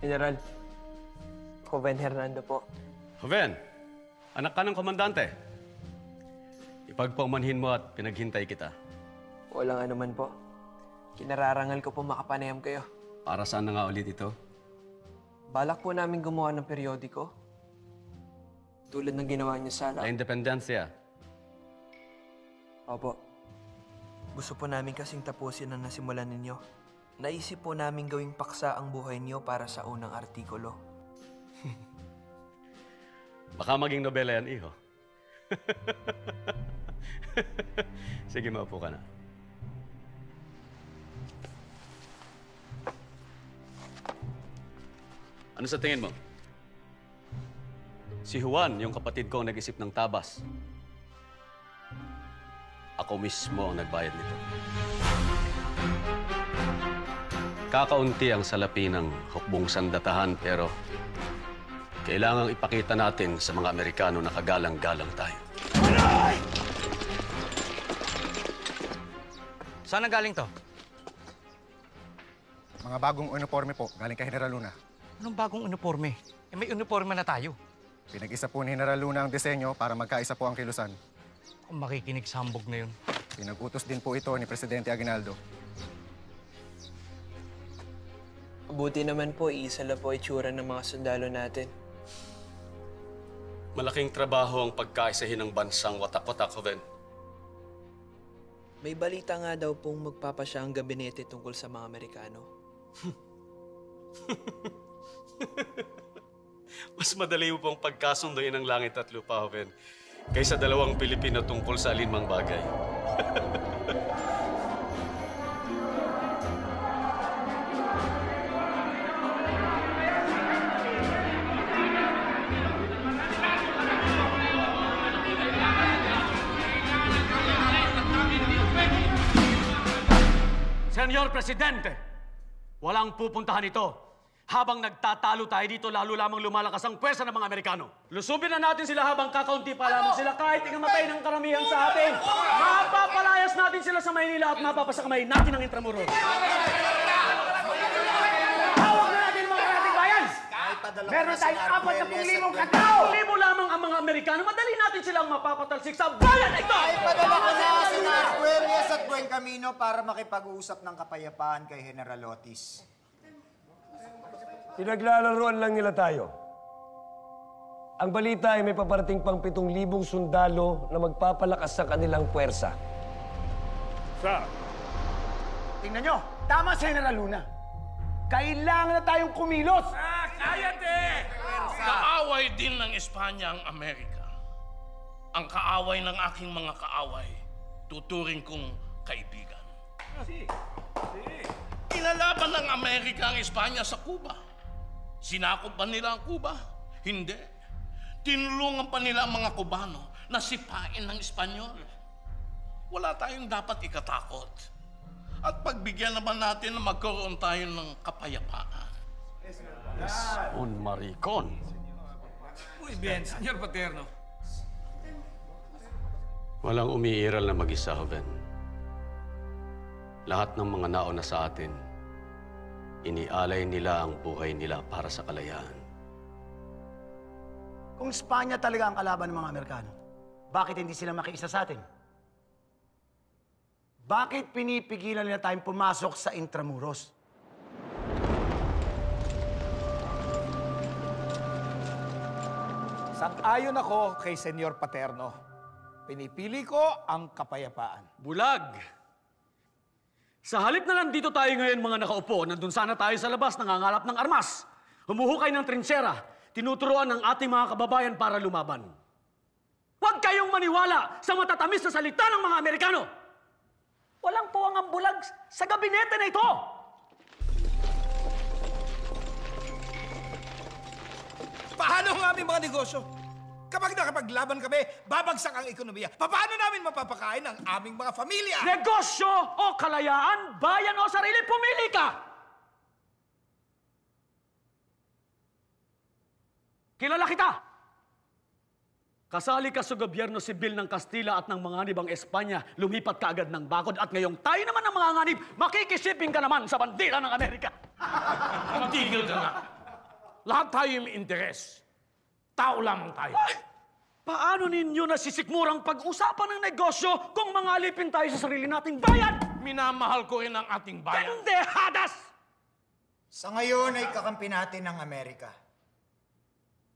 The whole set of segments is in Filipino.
General, Joven Hernando po. Joven, anak ka ng komandante. Ipagpaumanhin mo at pinaghintay kita. Walang anuman po. Kinararangal ko po makapanayam kayo. Para saan na nga ulit ito? Balak po namin gumawa ng periodiko. Tulad ng ginawa niyo sa La Independencia. Opo. Gusto po namin kasing tapusin ang nasimulan ninyo. Naisip po namin gawing paksa ang buhay niyo para sa unang artikulo. Baka maging nobela yan, iho. Sige, maupo ka na. Ano sa tingin mo? Si Juan, yung kapatid ko, ang nag-isip ng tabas. Ako mismo ang nagbayad nito. Kakaunti ang salapi ng hukbong sandatahan, pero kailangang ipakita natin sa mga Amerikano na kagalang-galang tayo. Saan galing to? Mga bagong uniforme po, galing kay General Luna. Anong bagong uniforme? Eh, may uniforme na tayo. Pinag-isa po ni General Luna ang disenyo para magkaisa po ang kilusan. Kung makikinig sa hambog na yun. Pinag-utos din po ito ni Presidente Aguinaldo. Buti naman po, isa lang po itsura ng mga sundalo natin. Malaking trabaho ang pagkaisahin ng bansang watak-watak, Joven. May balita nga daw pong magpapasya ang gabinete tungkol sa mga Amerikano. Mas madali mo pong pagkasunduin ng langit at lupa, Joven, kaysa dalawang Pilipino tungkol sa alinmang bagay. Senyor Presidente, walang pupuntahan ito. Habang nagtatalo tayo dito, lalo lamang lumalakas ang pwersa ng mga Amerikano. Lusubin na natin sila habang kakaunti pa lamang sila kahit ikamatay ng karamihan sa atin. Mapapalayas natin sila sa Maynila at mapapasakamay natin ang Intramuros. Hawak na natin mga karating bayan! Meron tayong 40,000 katao! 1,000 lamang ang mga Amerikano. Madali natin silang mapapatalsik sa bayan ito! Ay, padala ko na si Arguelles at Buen Camino para makipag-uusap ng kapayapaan kay General Otis. Pinaglalaroan lang nila tayo. Ang balita ay may paparating pang 7,000 sundalo na magpapalakas sa kanilang puwersa. Tingnan nyo, tama si General Luna. Kailangan na tayong kumilos. Kayate! Kaaway din ng Espanya ang Amerika. Ang kaaway ng aking mga kaaway, tuturing kong kaibigan. Inalaban ng Amerika ang Espanya sa Cuba. Sinakop ba nila ang Cuba? Hindi. Tinulungan pa nila ang mga Cubano na sipain ng Espanyol. Wala tayong dapat ikatakot. At pagbigyan naman natin na magkaroon tayo ng kapayapaan. Un maricon. Muy bien, Señor Paterno. Walang umiiral na mag-isa, Joven. Lahat ng mga nauna sa atin, inialay nila ang buhay nila para sa kalayaan. Kung Espanya talaga ang kalaban ng mga Amerikano, bakit hindi sila makiisa sa atin? Bakit pinipigilan nila tayong pumasok sa Intramuros? Sang-ayon ako kay Senyor Paterno. Pinipili ko ang kapayapaan. Bulag! Sa halip na nandito tayo ngayon mga nakaupo, nandun sana tayo sa labas nangangalap ng armas. Humuhukay ng trinsyera, tinuturuan ng ating mga kababayan para lumaban. Huwag kayong maniwala sa matatamis na salita ng mga Amerikano! Walang puwang ang bulag sa gabinete na ito! Paano ang aming mga negosyo? Kapag nakapaglaban kami, babagsak ang ekonomiya. Paano namin mapapakain ang aming mga pamilya? Negosyo o kalayaan, bayan o sarili, pumili ka! Kilala kita! Kasali ka sa gobyerno sibil ng Kastila at ng mga nibang Espanya, lumipat ka agad ng bakod at ngayong tayo naman ang mga nganib, makikisiping ka naman sa bandila ng Amerika. Magtigil ka nga. lahat tayo may interes. Tao lamang tayo. Paano ninyo nasisikmurang pag-usapan ng negosyo kung mangalipin tayo sa sarili nating bayan? Minamahal ko rin ang ating bayan. Pendehadas! Sa ngayon ay kakampi natin ng Amerika.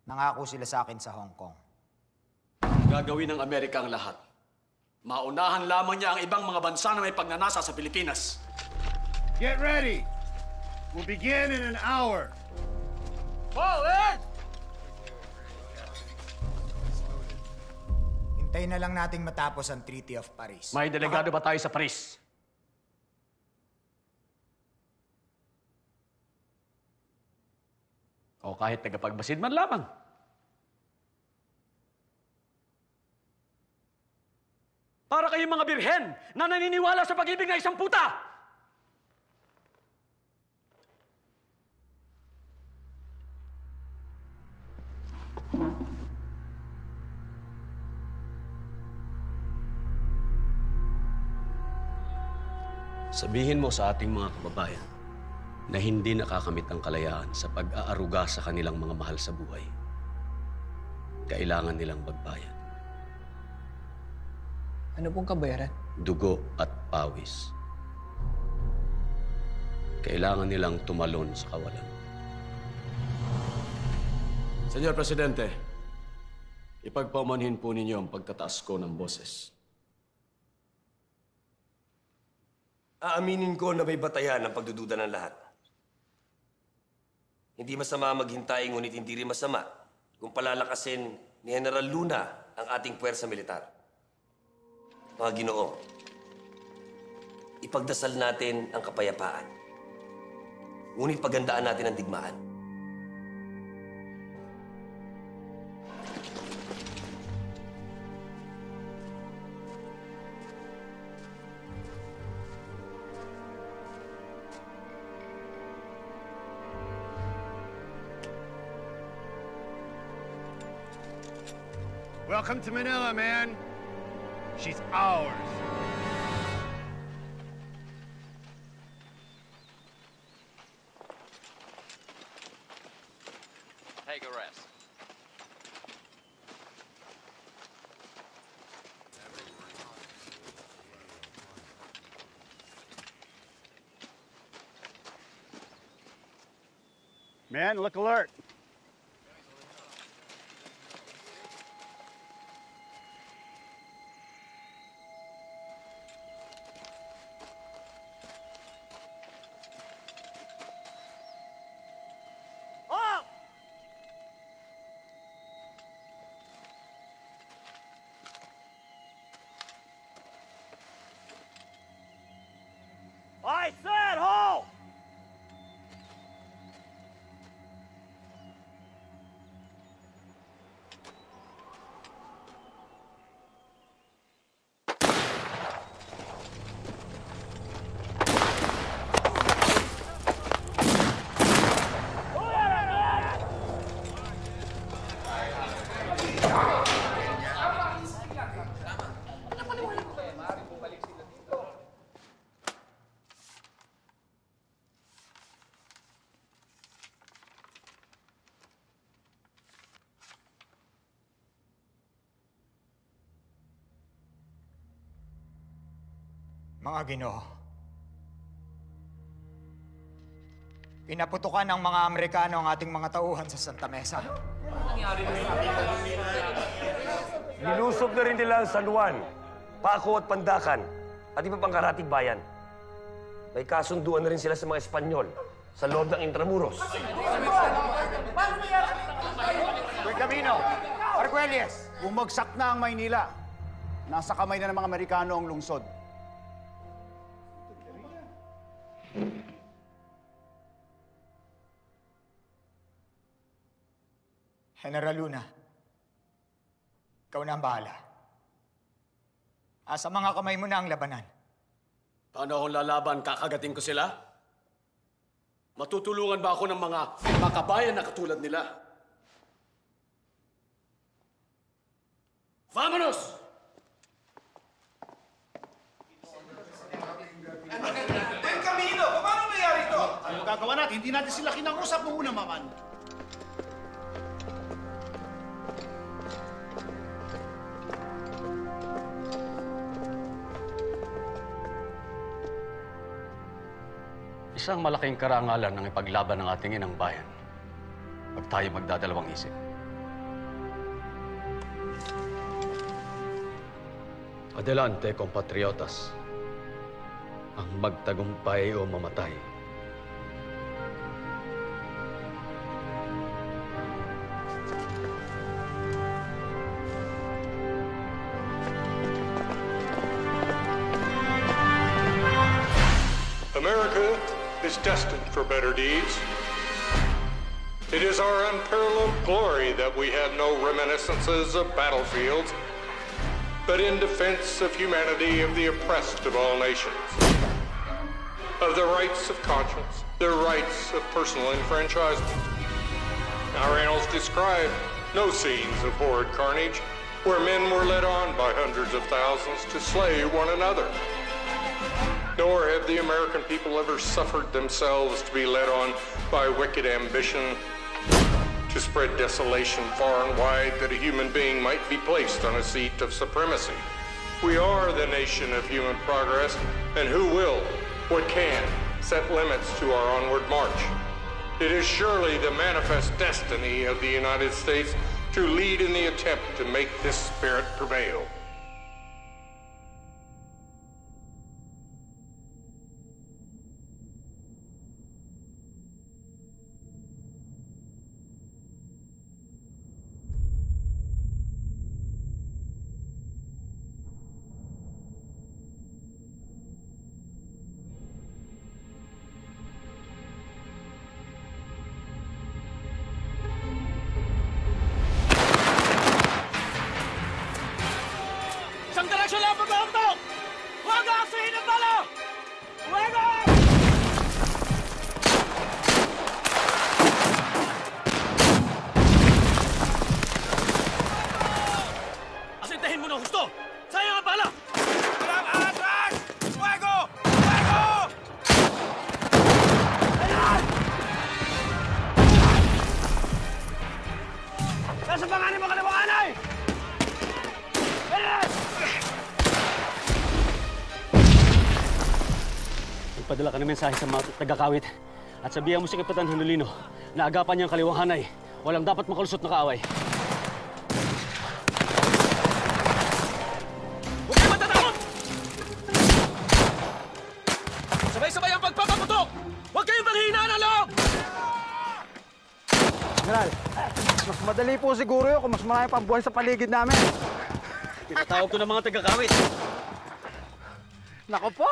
Nangako sila sa akin sa Hong Kong. Gagawin ng Amerika ang lahat. Maunahan lamang niya ang ibang mga bansa na may pagnanasa sa Pilipinas. Get ready. We'll begin in an hour. Hintayin na lang nating matapos ang Treaty of Paris. May delegado ba tayo sa Paris? O kahit tagapagbasid man lamang. Para kayong mga birhen na naniniwala sa pag-ibig na isang puta! Sabihin mo sa ating mga kababayan na hindi nakakamit ang kalayaan sa pag-aaruga sa kanilang mga mahal sa buhay. Kailangan nilang magbayad. Ano pong kabayaran? Dugo at pawis. Kailangan nilang tumalon sa kawalan. Senyor Presidente, ipagpaumanhin po ninyo ang pagtataas ko ng boses. Aaminin ko na may batayan ang pagdududa ng lahat. Hindi masama maghintay, ngunit hindi rin masama kung palalakasin ni General Luna ang ating puwersa militar. Mga Ginoo, ipagdasal natin ang kapayapaan. Ngunit pagandaan natin ang digmaan. Welcome to Manila, man. She's ours. Take a rest. Man, look alert. I said halt! Mga Ginoo, pinaputukan ng mga Amerikano ang ating mga tauhan sa Santa Mesa. Nilusob na rin nila ang San Juan, Paco at Pandacan, at iba pang karatig bayan. May kasunduan na rin sila sa mga Espanyol sa loob ng Intramuros. Buen Camino. Arguelles, bumagsak na ang Maynila. Nasa kamay na ng mga Amerikano ang lungsod. General Luna, ikaw na ang bahala. Sa mga kamay mo na ang labanan. Paano akong lalaban? Kakagating ko sila? Matutulungan ba ako ng mga makabayan na katulad nila? Vámonos! Buen Camino! Paano nangyari ito? Ano gagawa natin? Hindi natin sila kinangusap noong una, Maman. Isang malaking karangalan ng ipaglaban ng ating inang bayan pag tayo magdadalawang isip. Adelante, compatriotas. Ang magtagumpay o mamatay. America is destined for better deeds. It is our unparalleled glory that we have no reminiscences of battlefields, but in defense of humanity, of the oppressed of all nations, of the rights of conscience, the rights of personal enfranchisement. Our annals describe no scenes of horrid carnage where men were led on by hundreds of thousands to slay one another. Nor have the American people ever suffered themselves to be led on by wicked ambition to spread desolation far and wide that a human being might be placed on a seat of supremacy. We are the nation of human progress, and who will, what can, set limits to our onward march. It is surely the manifest destiny of the United States to lead in the attempt to make this spirit prevail. Isang direksyon lang pag-aamtok! Huwag aaksihin ang bala! Huwag! Asintahin mo na husto! Sayang ang bala! Walang atras! Fuego! Fuego! Nasa panganin mo kalawang anay! Magpadala ka ng mensahe sa mga taga-kawit at sabihan mo si Kapitan Honolino na agapan niya ang kaliwang hanay. Walang dapat makalusot na kaaway. Huwag kayo matatakot! Sabay-sabay ang pagpapaputok! Huwag kayong maghihinaan ang loob! General, mas madali po siguro yun kung mas marami pang buhay sa paligid namin. Tinatawag ko ng mga taga-kawit. Nako po!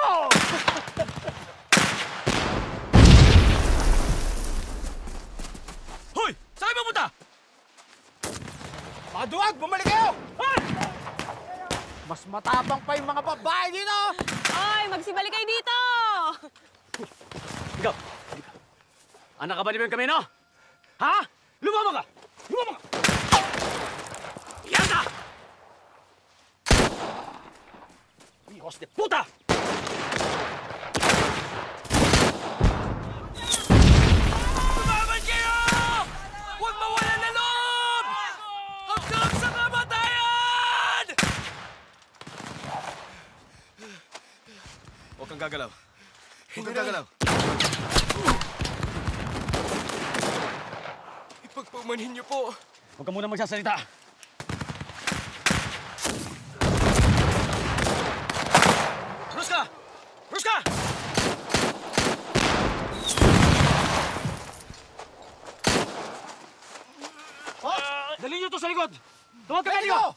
Hoy! Saan kayo pupunta? Mga duwag, bumalik kayo! Mas matapang pa yung mga babae dito! Oy, magsibalik kayo dito! Ikaw! Anak ka ba ni Ben Camino? Ha? Lumama ka! Lumama ka! Yan ka! Hijos de puta! Lumaban kayo! Huwag mawalan na loob! Hanggang sa kamatayan! Huwag kang gagalaw. Huwag kang gagalaw. Ipagpaumanhin niyo po. Huwag ka muna magsasalita. Ruska! Ruska! Dali niyo to sa likod! Tuwag ka medico!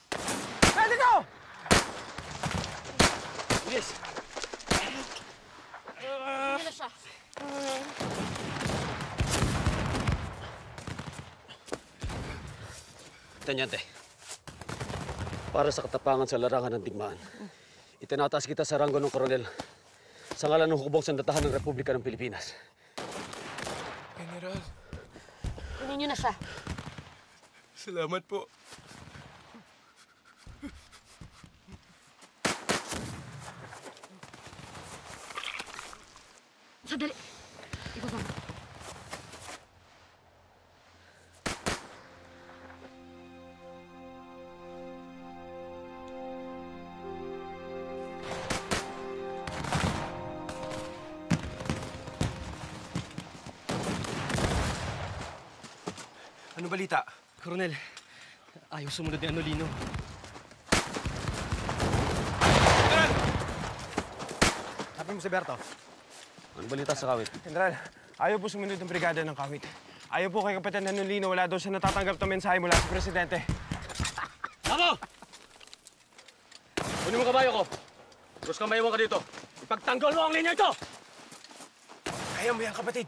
Medico! Bilis! Ano siya? Tanyante, para sa katapangan sa larangan ng digmaan, itinataas kita sa ranggo ng koronel sa ngalan ng hukbong sandatahan ng Republika ng Pilipinas. General, Kunin niyo na siya. salamat po. Sandali. Ibaba mo. Ano balita? Coronel, ayaw sumunod ni Anolino. Sabi mo si Berto. Ano balita sa kawit? General, ayaw po sumunod ng brigada ng kawit. Ayaw po kay Kapitan Nanolino, wala daw siya natatanggap na mensahe mula sa Presidente. Tama! Kunin mo kabayo ko. Tapos kamayawan ka dito. Ipagtanggol mo ang linya ito! Kaya mo yan, kapatid.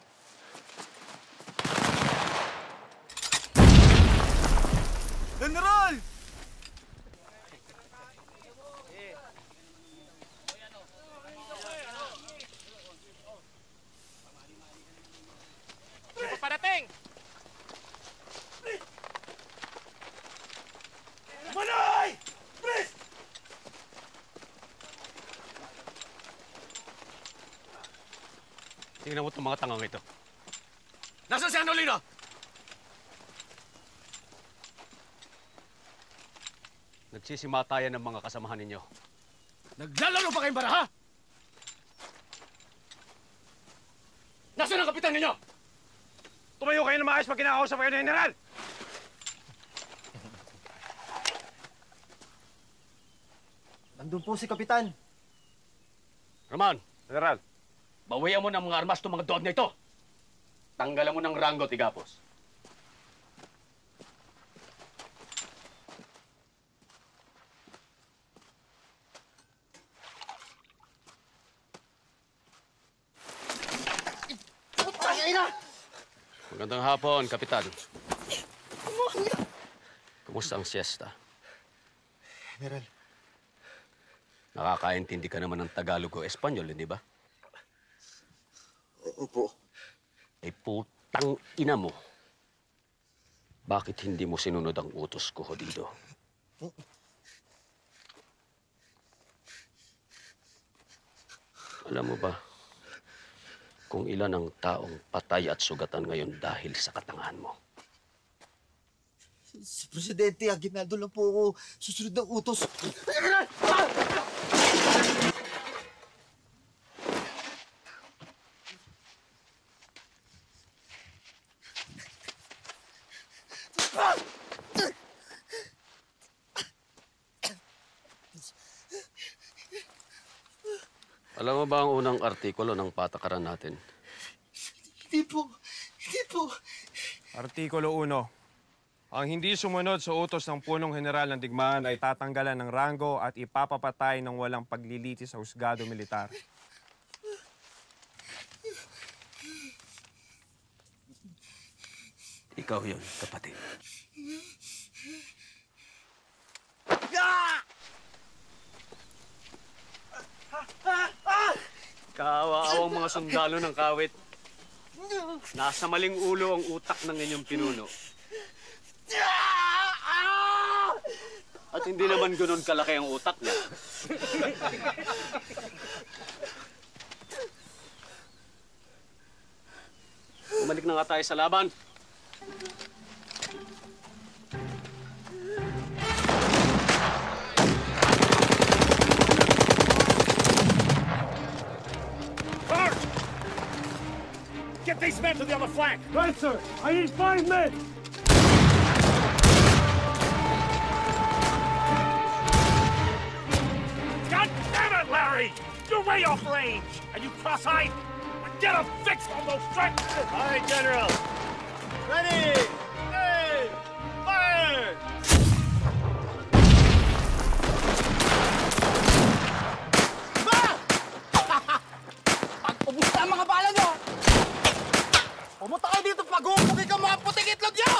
General! Parating! Manoy! Please! Tingnan mo itong mga tangang ito. Nasaan si Anolino? Nagsisimatayan ng mga kasamahan ninyo. Naglalaro pa kayong baraha? Nasaan ang kapitan ninyo? Tumayo kayo na maayos pag kinakausap kayo ng General! Nandun po si Kapitan. Roman, General. bawian mo ng mga armas itong mga dood na ito. Tanggalan mo ng Rango, Tigapos. Magandang hapon, Kapitan. Kumusta ang siesta? General. Nakakaintindi ka naman ng Tagalog o Espanyol, hindi ba? Opo. Ay putang ina mo. Bakit hindi mo sinunod ang utos ko dito? Alam mo ba kung ilan ang taong patay at sugatan ngayon dahil sa katangahan mo? Si Presidente Aguinaldo lang po ako susunod ng utos. Alam mo ba ang unang artikulo ng patakaran natin? Hindi po. Hindi po. Artikulo 1. Ang hindi sumunod sa utos ng punong general ng digmaan ay tatanggalan ng rango at ipapapatay ng walang paglilitis sa husgado militar. Ikaw yun, kapatid. Kawaawang mga sundalo ng kawit. Nasa maling ulo ang utak ng inyong pinuno. At hindi naman ganun kalaki ang utak niya. Bumalik na nga tayo sa laban. Get these men to the other flank! Right, sir. I need 5 men. God damn it, Larry! You're way off range! Are you cross-eyed? Get a fix on those strikes! All right, General. Ready! Aim! Fire! Ubus na ang mga bala nyo! Pumunta kayo dito pag-uupugi ka mga puting itlog nyo!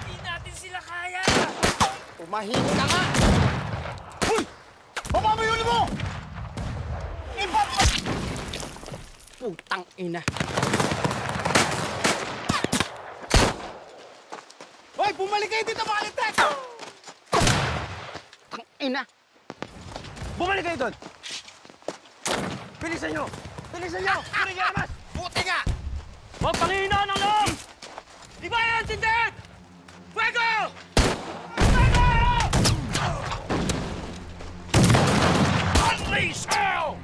Hindi natin sila kaya! Umahimik ka nga! Uy! Baba mo yun mo! Putang ina! Hoy! Bumalik kayo dito mga litek! Tang ina! Bumalik kayo doon! Bilisan nyo! Bilisan nyo! Kunin nyo naman! Buti nga! Huwag pangihina ng loob! Di ba yan, tindig? Fuego! Unleash hell!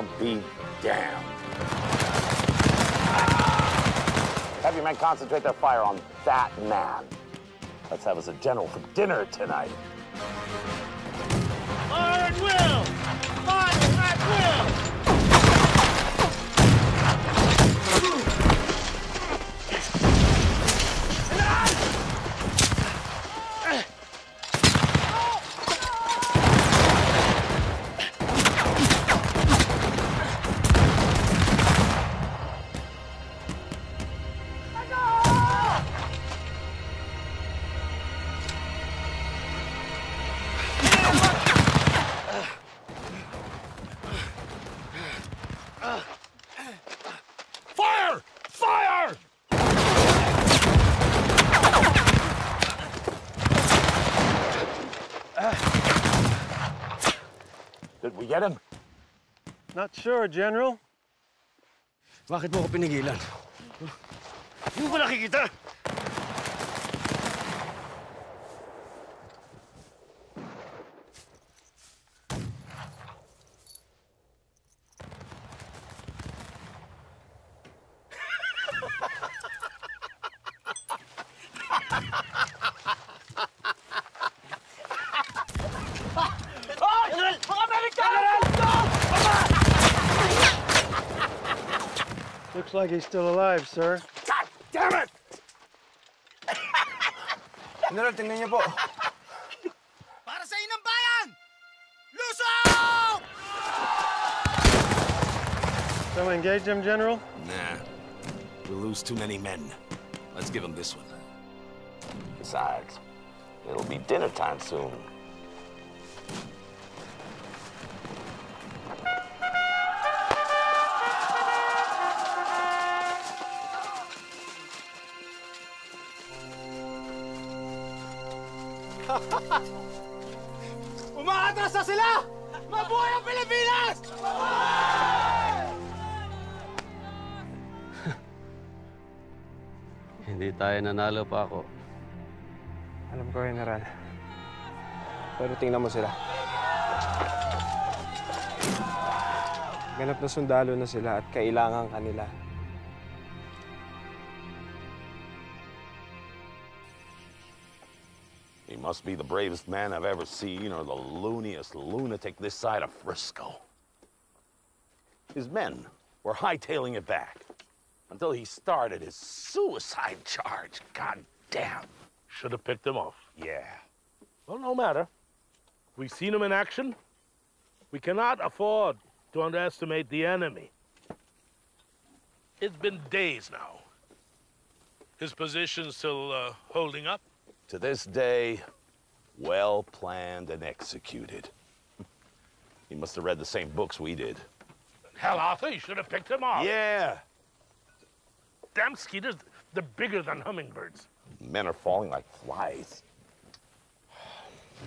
I'll be damned. Have your men concentrate their fire on that man. Let's have us a general for dinner tonight. Fire at will! Fire at will! Fire! Fire! Did we get him? Not sure, General. Bakit mo ko pinigilan? Hindi mo ba nakikita? Looks like he's still alive, sir. God damn it! General, tingnan niyo po. Para sa inang bayan! Lusog! So engage him, General? Nah. We'll lose too many men. Let's give him this one. Besides, it'll be dinner time soon. Umaatras na sila! Mabuhay ang Pilipinas! Hindi tayo nanalo pa ako. Alam ko, General. Pero tingnan mo sila. Ganap na sundalo na sila at kailangan kanila. He must be the bravest man I've ever seen or the looniest lunatic this side of Frisco. His men were hightailing it back until he started his suicide charge. God damn. Should have picked him off. Yeah. Well, no matter. We've seen him in action. We cannot afford to underestimate the enemy. It's been days now. His position still holding up? To this day, well planned and executed. He must have read the same books we did. Hell, Arthur, you should have picked him off. Yeah. Damn skeeters, they're bigger than hummingbirds. Men are falling like flies.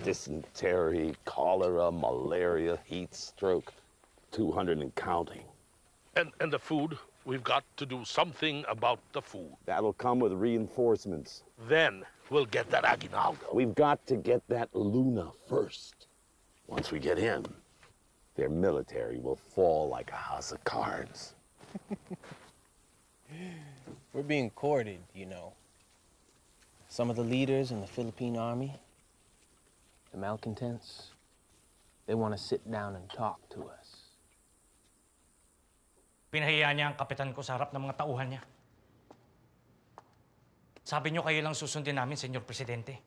Dysentery, cholera, malaria, heat stroke, 200 and counting. And the food? We've got to do something about the food. That'll come with reinforcements. Then we'll get that Aguinaldo. We've got to get that Luna first. Once we get him, their military will fall like a house of cards. We're being courted, you know. Some of the leaders in the Philippine army, the malcontents, they want to sit down and talk to us. Pinahiya niya ang kapitan ko sa harap ng mga tauhan niya. Sabi niyo kayo lang susundin namin, Senyor Presidente.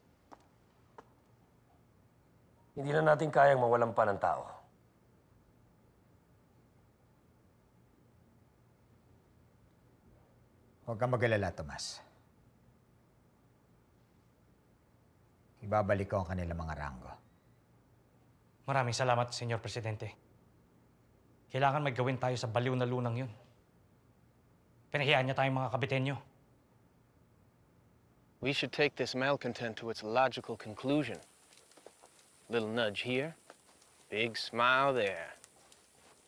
Hindi na natin kayang mawalan pa ng tao. Huwag kang mag-alala, Tomas. Ibabalik ko ang kanilang mga ranggo. Maraming salamat, Senyor Presidente. Kailangan may gawin tayo sa baliw na lunang yun. Pinahiyaan niya tayong mga kabitenyo. We should take this malcontent to its logical conclusion. Little nudge here, big smile there.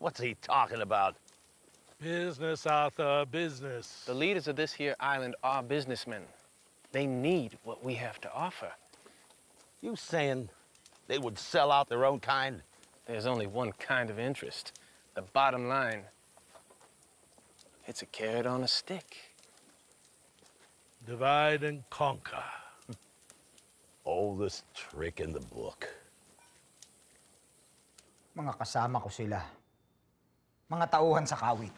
What's he talking about? Business, Arthur, business. The leaders of this here island are businessmen. They need what we have to offer. You saying they would sell out their own kind? There's only one kind of interest. The bottom line, it's a carrot on a stick. Divide and conquer. Oldest trick in the book. Mga kasama ko sila. Mga tauhan sa kawit.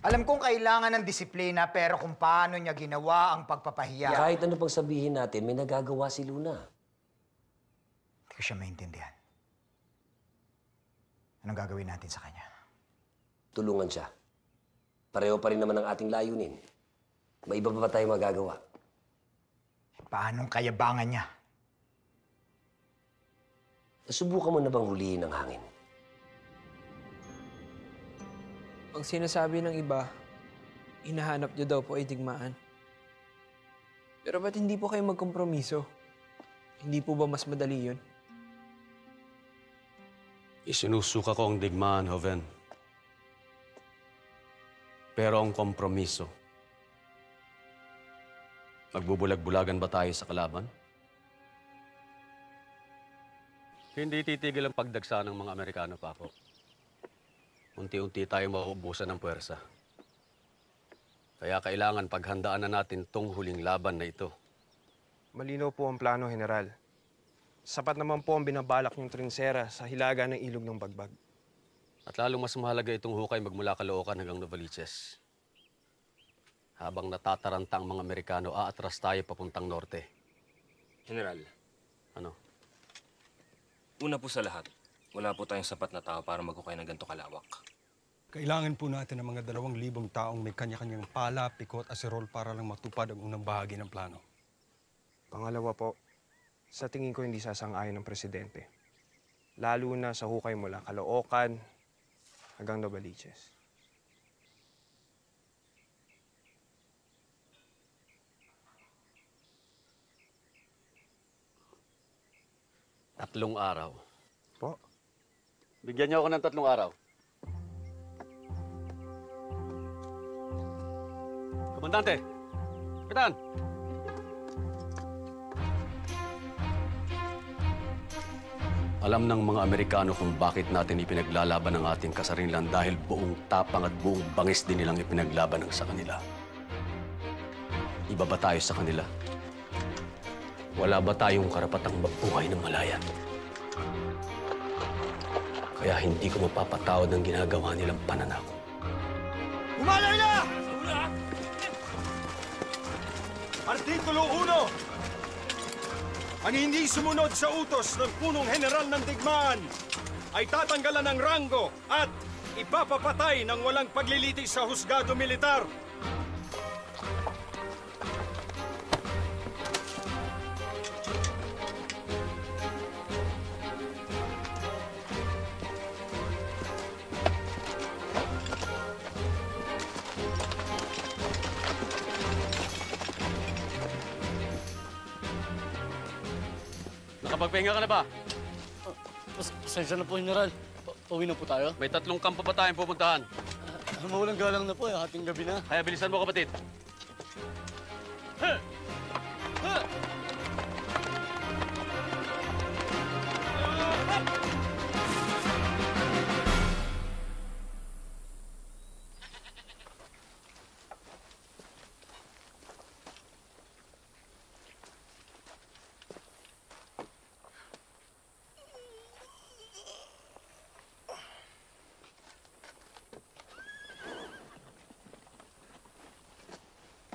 Alam kong kailangan ng disiplina, pero kung paano niya ginawa ang pagpapahiya... Kahit ano pang sabihin natin, may nagagawa si Luna. Hindi ko siya maintindihan. Anong gagawin natin sa kanya? Tulungan siya. Pareho pa rin naman ang ating layunin. May iba pa tayo magagawa. Paanong kayabangan niya? Nasubukan mo na bang huliin ang hangin? Ang sinasabi ng iba, hinahanap niyo daw po ay digmaan. Pero ba't hindi po kayo magkompromiso? Hindi po ba mas madali yun? Isinusuka ko ang digmaan, Joven. Pero ang kompromiso, magbubulag-bulagan ba tayo sa kalaban? Hindi titigil ang pagdagsa ng mga Amerikano, Paco. Unti-unti tayo mauubusan ng puwersa. Kaya kailangan paghandaan na natin tong huling laban na ito. Malinaw po ang plano, General. Sapat naman po ang binabalak niyong trinsera sa hilaga ng ilog ng Bagbag. At lalong mas mahalaga itong hukay magmula Caloocan hanggang Novaliches. Habang natataranta ang mga Amerikano, aatras tayo papuntang norte. General. Ano? Una po sa lahat, wala po tayong sapat na tao para maghukay ng ganito kalawak. Kailangan po natin ng mga 2,000 taong may kanya-kanyang pala, pikot, aserol para lang matupad ang unang bahagi ng plano. Pangalawa po, sa tingin ko hindi sasang-ayon ng presidente. Lalo na sa hukay mula Caloocan hanggang Novaliches. Tatlong araw. Po? Bigyan niyo ako ng 3 araw. Komandante! Kapitan! Alam ng mga Amerikano kung bakit natin ipinaglalaban ang ating kasarilan dahil buong tapang at buong bangis din nilang ipinaglaban ang sa kanila. Iba ba tayo sa kanila? Wala ba tayong karapatang magbuhay ng malaya? Kaya hindi ko mapapatawad ang ginagawa nilang pananakot. Humalay na! Artikulo 1. Ang hindi sumunod sa utos ng punong general ng digmaan ay tatanggalan ng ranggo at ipapapatay ng walang paglilitis sa husgado militar. Nakapagpahinga ka na ba? Pasensya na po, General. Pauwi na po tayo. May 3 kampo pa tayong pupuntahan. Mawalang galang na po, hating gabi na. Kaya bilisan mo, kapatid.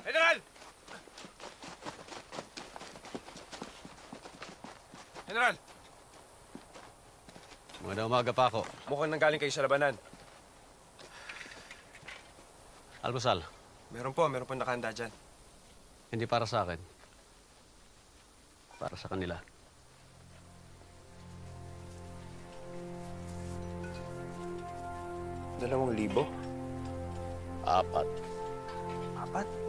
General! General! Magandang umaga pa ako. Mukhang nanggaling kayo sa labanan. Almusal. Meron po nakahanda dyan. Hindi para sa akin. Para sa kanila. $2,000? 4. 4?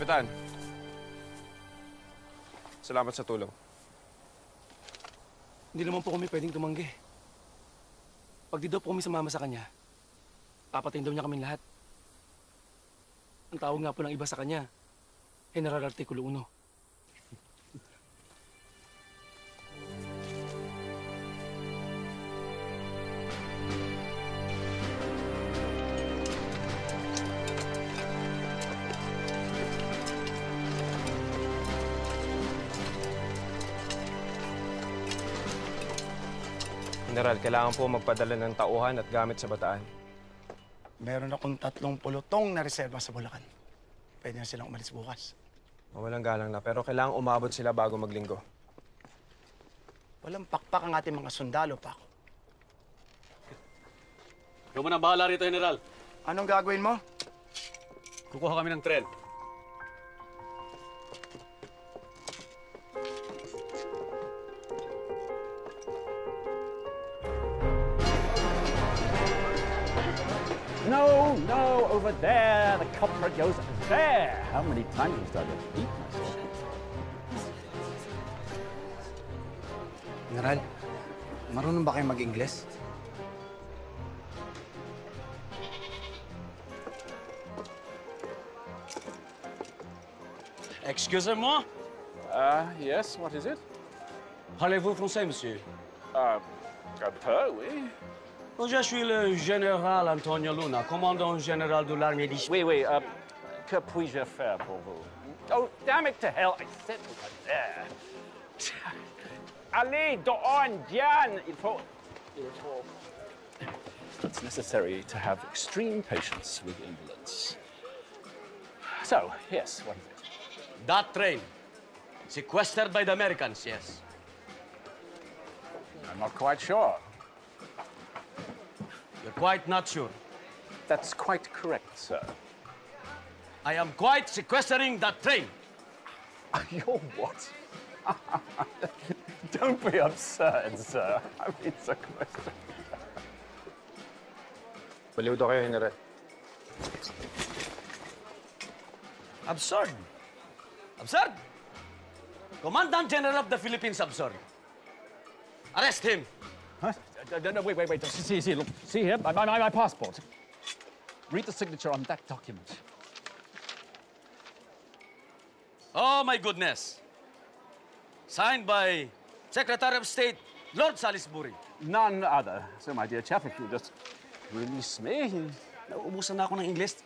Kapitan, Salamat sa tulong. Hindi naman po kami pwedeng tumanggi. Pag di daw po kami sumama sa kanya, papatayin daw niya kaming lahat. Ang tawag nga po ng iba sa kanya, General Artikulo 1. General, kailangan po magpadala ng tauhan at gamit sa Bataan. Meron akong 3 pulutong na reserba sa Bulacan. Pwede na silang umalis bukas. Mawalang galang na, pero kailangan umabot sila bago maglinggo. Walang pakpak ang ating mga sundalo, Paco. Ikaw mo na bahala rito, General. Anong gagawin mo? Kukuha kami ng tren. No, no, over there. The culprit goes there. How many times must I repeat myself? General, marunong ba kayo mag-Ingles? Excusez-moi. Yes, what is it? Parlez-vous français, monsieur? Un peu, oui. Je suis le général Antonio Luna, commandant général de l'armée d'Espagne. Oui, que puis-je faire pour vous? Oh, damn it to hell, I said over there. Allez, dehors, bien. Il faut... It's necessary to have extreme patience with invalids. So, yes, what is it? That train, sequestered by the Americans, yes. I'm not quite sure. You're quite not sure. That's quite correct, sir. I am quite sequestering that train. You're what? Don't be absurd, sir. I mean, it's a question. Baliw daw kayo, General. Absurd. Absurd? Commandant General of the Philippines, absurd. Arrest him. Huh? No, wait. See, look. See here, my passport. Read the signature on that document. Oh, my goodness. Signed by Secretary of State, Lord Salisbury. None other. So, my dear chap, if you just release me... Nauubusan na ako ng English.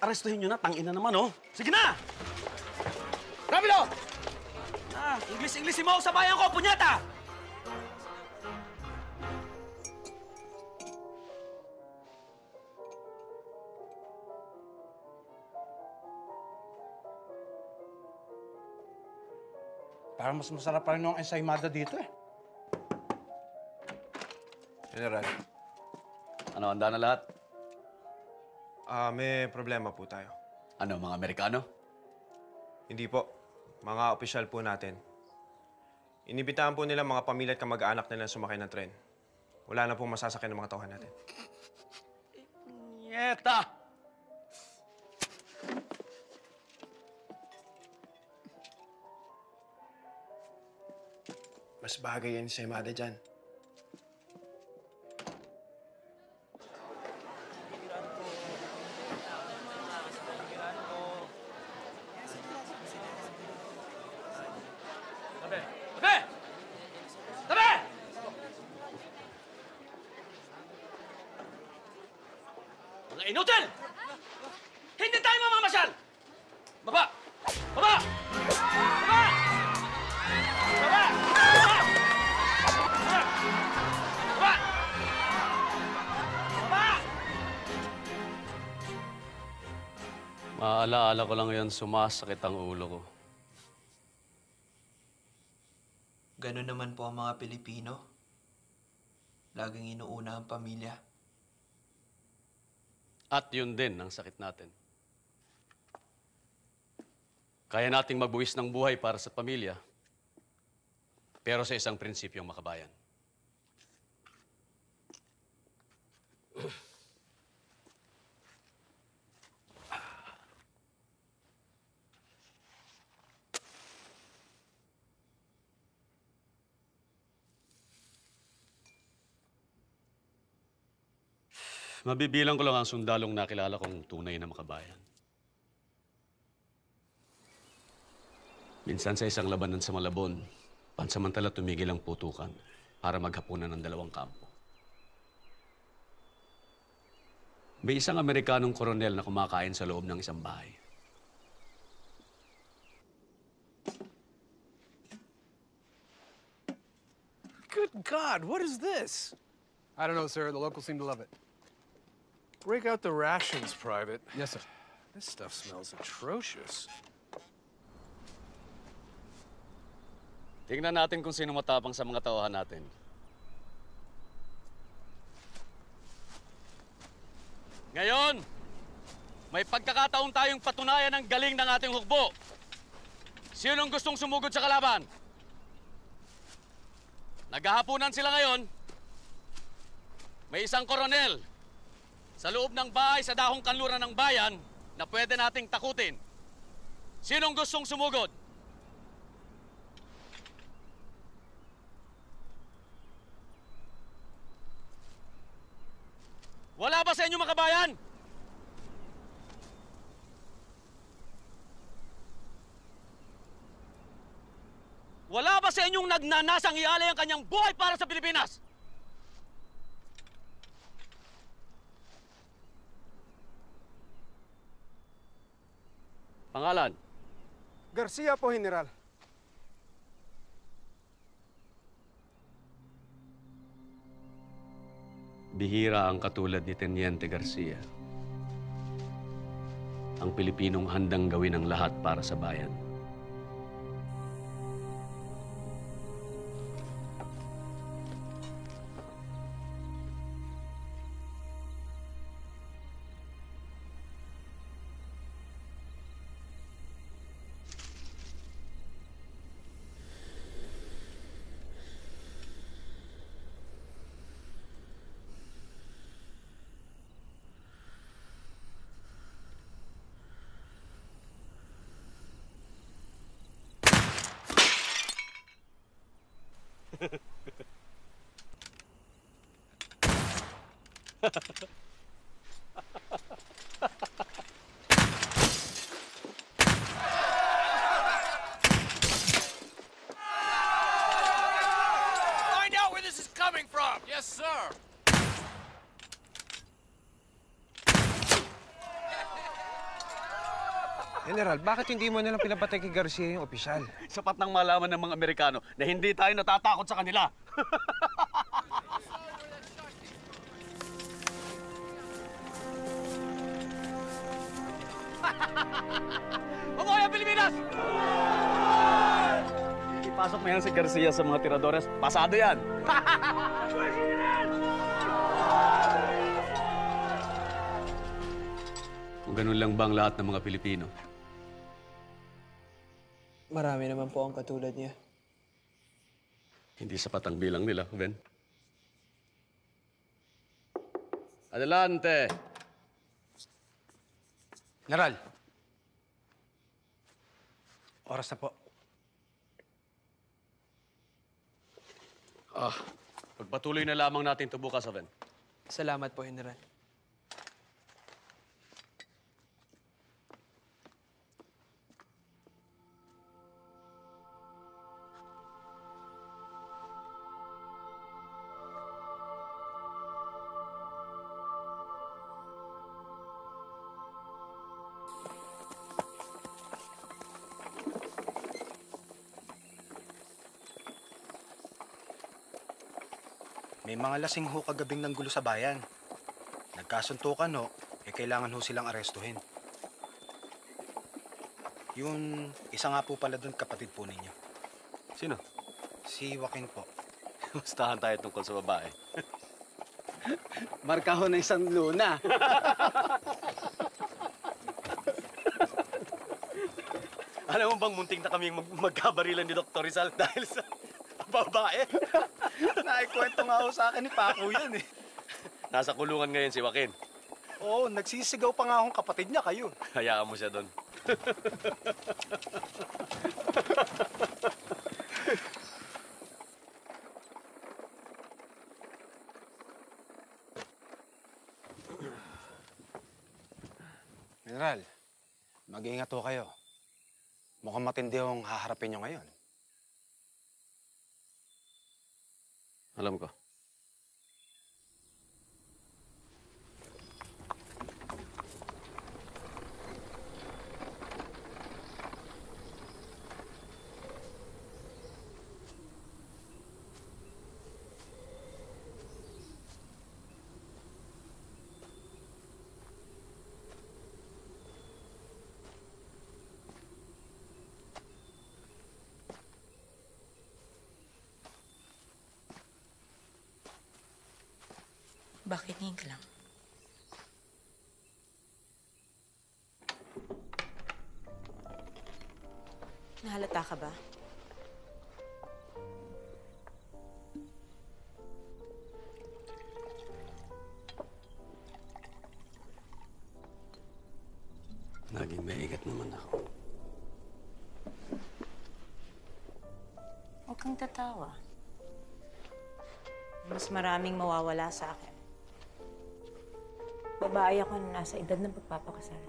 Arestuhin nyo na, tangina naman, oh. Sige na! Rapido! English mo ako sa bayan ko, punyeta! Parang mas masarap pa rin yung ensaymada dito eh. General. Ano, handa na lahat? May problema po tayo. Ano, mga Amerikano? Hindi po. Mga opisyal po natin. Inibitahan po nila mga pamilya at kamag-anak nila sumakay ng tren. Wala na pong masasakyan ng mga tauhan natin. Nyeta! Mas bagay yan sa Imada dyan. Tabi! Tabi! Tabi! Mga inutil! Hindi tayo mamamasyal! Baba! Baba! Baba! Baba! Baba! Baba! Maalaala ko lang ngayon, sumasakit ang ulo ko. Ganun naman po ang mga Pilipino. Laging inuuna ang pamilya. At yun din ang sakit natin. Kaya nating magbuwis ng buhay para sa pamilya, pero sa isang prinsipyong makabayan. Mabibilang ko lang ang sundalong nakilala kong tunay na makabayan. Minsan sa isang labanan sa Malabon, pansamantala tumigil ang putukan para maghapunan ng dalawang kampo. May isang Amerikanong koronel na kumakain sa loob ng isang bahay. Good God, what is this? I don't know, sir. The locals seem to love it. Break out the rations, Private. Yes, sir. This stuff smells atrocious. Tingnan natin kung sino matapang sa mga tauhan natin. Ngayon, may pagkakataon tayong patunayan ang galing ng ating hukbo. Sinong gustong sumugod sa kalaban? Naghahapunan sila ngayon. May isang koronel sa loob ng bahay sa dahong kanluran ng bayan na pwede nating takutin. Sinong gustong sumugod? Wala ba sa inyo mga kabayan? Wala ba sa inyong nagnanasang ialay ang kanyang buhay para sa Pilipinas? Pangalan? Garcia po, General. Bihira ang katulad ni Teniente Garcia. Ang Pilipinong handang gawin ang lahat para sa bayan. Find out where this is coming from! Yes, sir! General, bakit hindi mo nalang pinapatay kay Garcia yung opisyal? Sapat nang malaman ng mga Amerikano na hindi tayo natatakot sa kanila. Mabuhay ang Pilipinas! Ipasok mo yan si Garcia sa mga tiradores. Pasado yan! Kung ganun lang ba ang lahat ng mga Pilipino? Marami naman po ang katulad niya. Hindi sapat ang bilang nila, Ben. Adelante! General. Oras na po. Pagpatuloy na lamang natin ito bukas, Ben. Salamat po, General. May mga lasing ho kagabing nanggulo sa bayan. Nagkasuntukan ho, kailangan ho silang arestuhin. Yung isa nga po pala doon, kapatid po ninyo. Sino? Si Joaquin po. Mustahan tayo tungkol sa babae. Marka ho na isang luna. Alam mo bang munting na kaming magkabarilan ni Dr. Rizal dahil sa babae? Naikwento nga ho sa akin ni Paco yun eh. Nasa kulungan ngayon si Joaquin. Oo, nagsisigaw pa nga akong kapatid niya kayo. Hayaan mo siya doon. General, mag-iingat ho kayo. Mukhang matindi yung haharapin nyo ngayon. Alam ko. Bakit ngayon ka lang? Nahalata ka ba? Naging maigat naman ako. Huwag kang tatawa. Mas maraming mawawala sa akin. Babae ako na nasa edad ng pagpapakasal.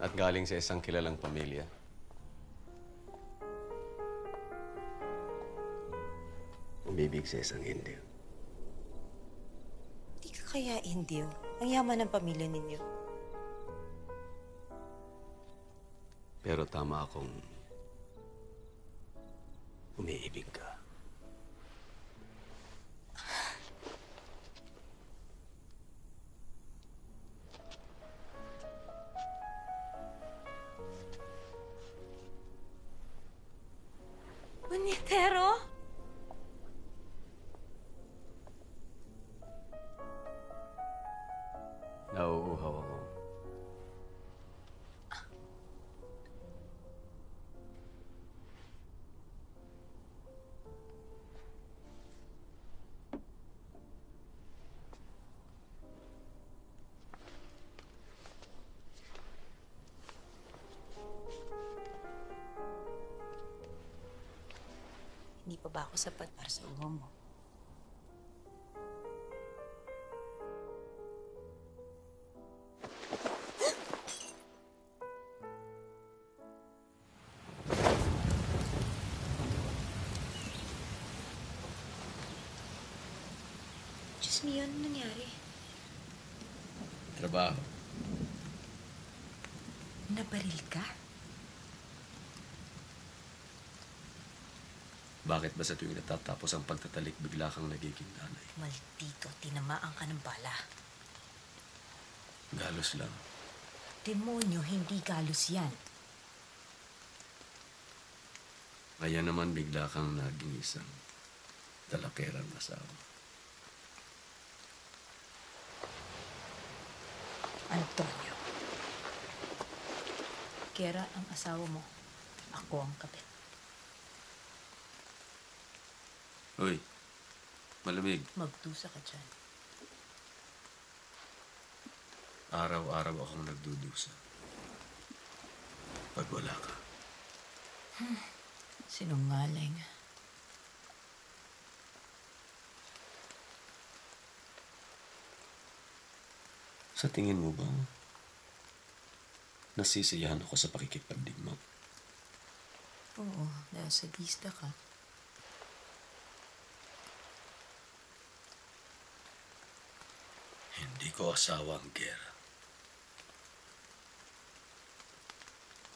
At galing sa isang kilalang pamilya. Umibig sa isang Indio. Hindi ka kaya Indio. Ang yaman ng pamilya ninyo. Pero tama akong umiibig ka. Punyetero? Nauuhaw ako. Hindi pa ba ako sapat para sa uwa mo? Diyos mio, ano nangyari? Trabaho. Nabaril ka? Bakit ba sa tuwing natatapos ang pagtatalik, bigla kang nagiging nanay? Maldito, tinamaan ka ng bala. Galos lang. Demonyo, hindi galos yan. Kaya naman bigla kang naging isang talakerang asawa. Antonio. Kera ang asawa mo. Ako ang kabit. Uy, malamig. Magdusa ka dyan. Araw-araw akong nagdudusa. Pag wala ka. Sinungaling. Sa tingin mo ba, nasisiyahan ako sa pakikipagdigma? Oo, dahil sadista ka. Hindi ko asawa ang gera.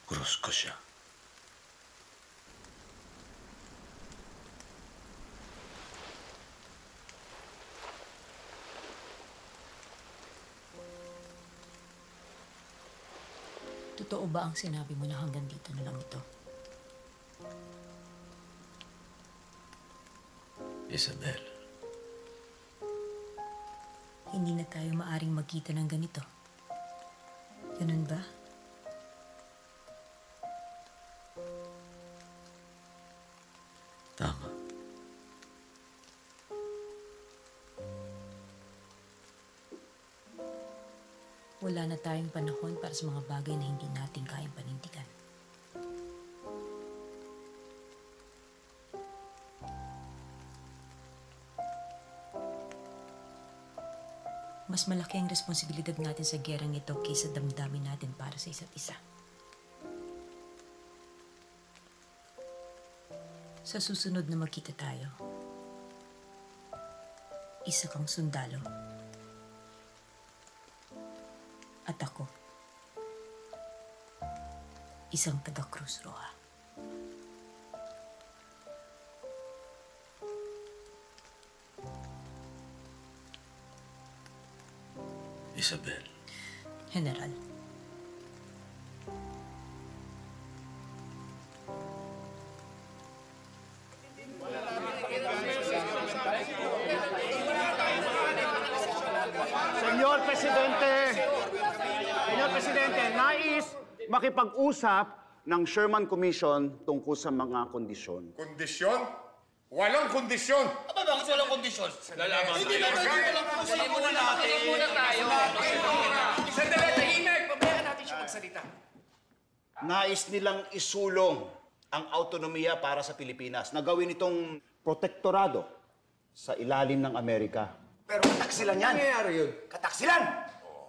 Krus ko siya. Totoo ba ang sinabi mo na hanggang dito na lang ito? Isabel. Hindi na tayo maaring magkita ng ganito. Ganun ba? Tama. Wala na tayong panahon para sa mga bagay na hindi natin kayang panindigan. Mas malaki ang responsibilidad natin sa gerang ito kaysa damdamin natin para sa isa't isa. Sa susunod na magkita tayo, isa kang sundalo. At ako, isang taga Cruz Roja. Isabel. General. Senyor Presidente, nais makipag-usap ng Sherman Commission tungkol sa mga kondisyon. Kondisyon? Walang kondisyon! Aba, bakit walang kondisyon? Lalaban tayo. Hindi naman walang kondisyon. Muna tayo. Sandali, tahimik! Pabayaan natin siya magsalita. Nais nilang isulong ang autonomiya para sa Pilipinas na gawin itong protektorado sa ilalim ng Amerika. Pero kataksilan yan. Nangyayari yun. Kataksilan!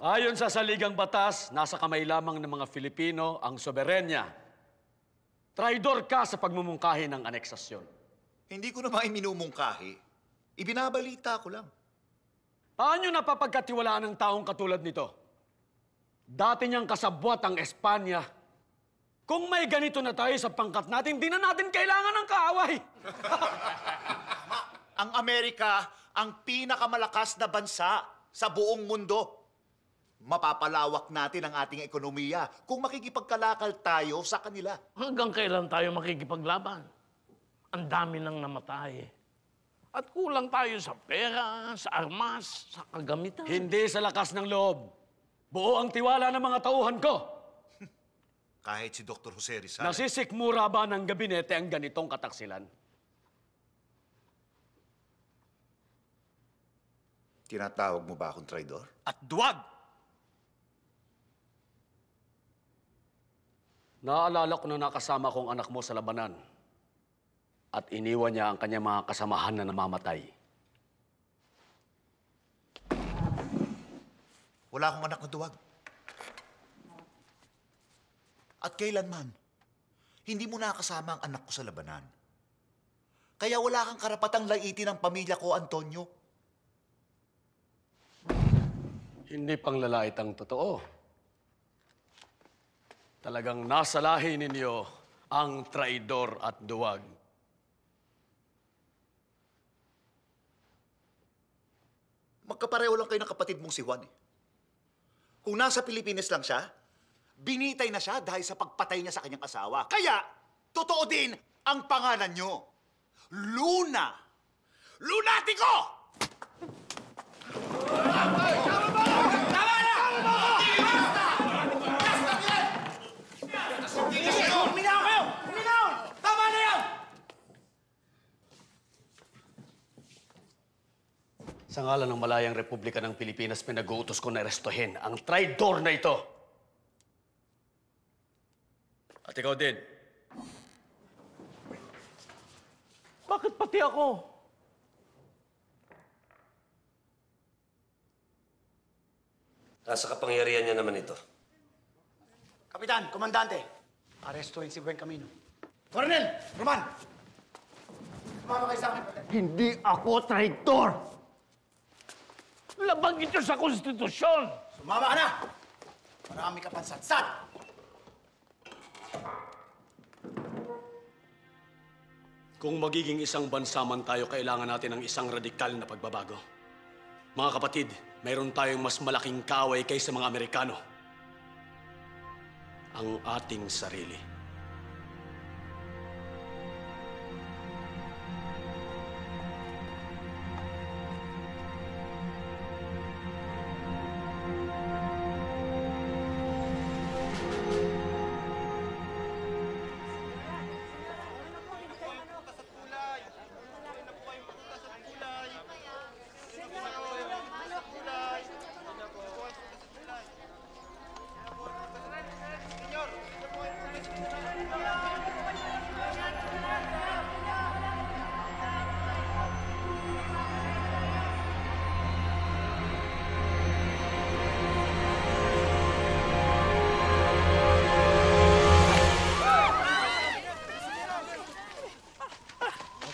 Ayon sa saligang batas, nasa kamay lamang ng mga Filipino ang soberenya. Traidor ka sa pagmumungkahi ng aneksasyon. Hindi ko naman minumungkahi. Ibinabalita ko lang. Paano napapagkatiwalaan ng taong katulad nito? Dati niyang kasabwat ang Espanya. Kung may ganito na tayo sa pangkat natin, di na natin kailangan ng kaaway. Ang Amerika ang pinakamalakas na bansa sa buong mundo. Mapapalawak natin ang ating ekonomiya kung makikipagkalakal tayo sa kanila. Hanggang kailan tayo makikipaglaban? Ang dami nang namatay. At kulang tayo sa pera, sa armas, sa kagamitan. Hindi sa lakas ng loob. Buo ang tiwala ng mga tauhan ko. Kahit si Dr. Jose Rizal. Nasisikmura ba ng gabinete ang ganitong kataksilan? Tinatawag mo ba akong traidor? At duwag! Naalala ko na nakasama kong anak mo sa labanan at iniwan niya ang kanyang mga kasamahan na namamatay. Wala akong anak na duwag. At kailanman, hindi mo nakasama ang anak ko sa labanan. Kaya wala kang karapatang laitin ang pamilya ko, Antonio. Hindi pang lalait ang totoo. Talagang nasa lahi ninyo ang traidor at duwag. Magkapareho lang kayo ng kapatid mong si Juan. Kung nasa Pilipinas lang siya, binitay na siya dahil sa pagpatay niya sa kanyang asawa. Kaya, totoo din ang pangalan niyo. Luna! Lunatico! Uminaw kayo! Uminaw! Tama na yan! Sa ngalan ng Malayang Republika ng Pilipinas, pinag-uutos ko na arestuhin ang traidor na ito. At ikaw din. Bakit pati ako? Nasa kapangyarihan niya naman ito. Kapitan, komandante, arestuhin si Buen Camino. Coronel, Roman! Sumama kayo sa akin. Hindi ako traitor! Labag ito sa konstitusyon! Sumama ka na! Marami ka pansatsat! Kung magiging isang bansa man tayo, kailangan natin ng isang radikal na pagbabago. Mga kapatid, mayroon tayong mas malaking kaaway kaysa mga Amerikano. Ang ating sarili.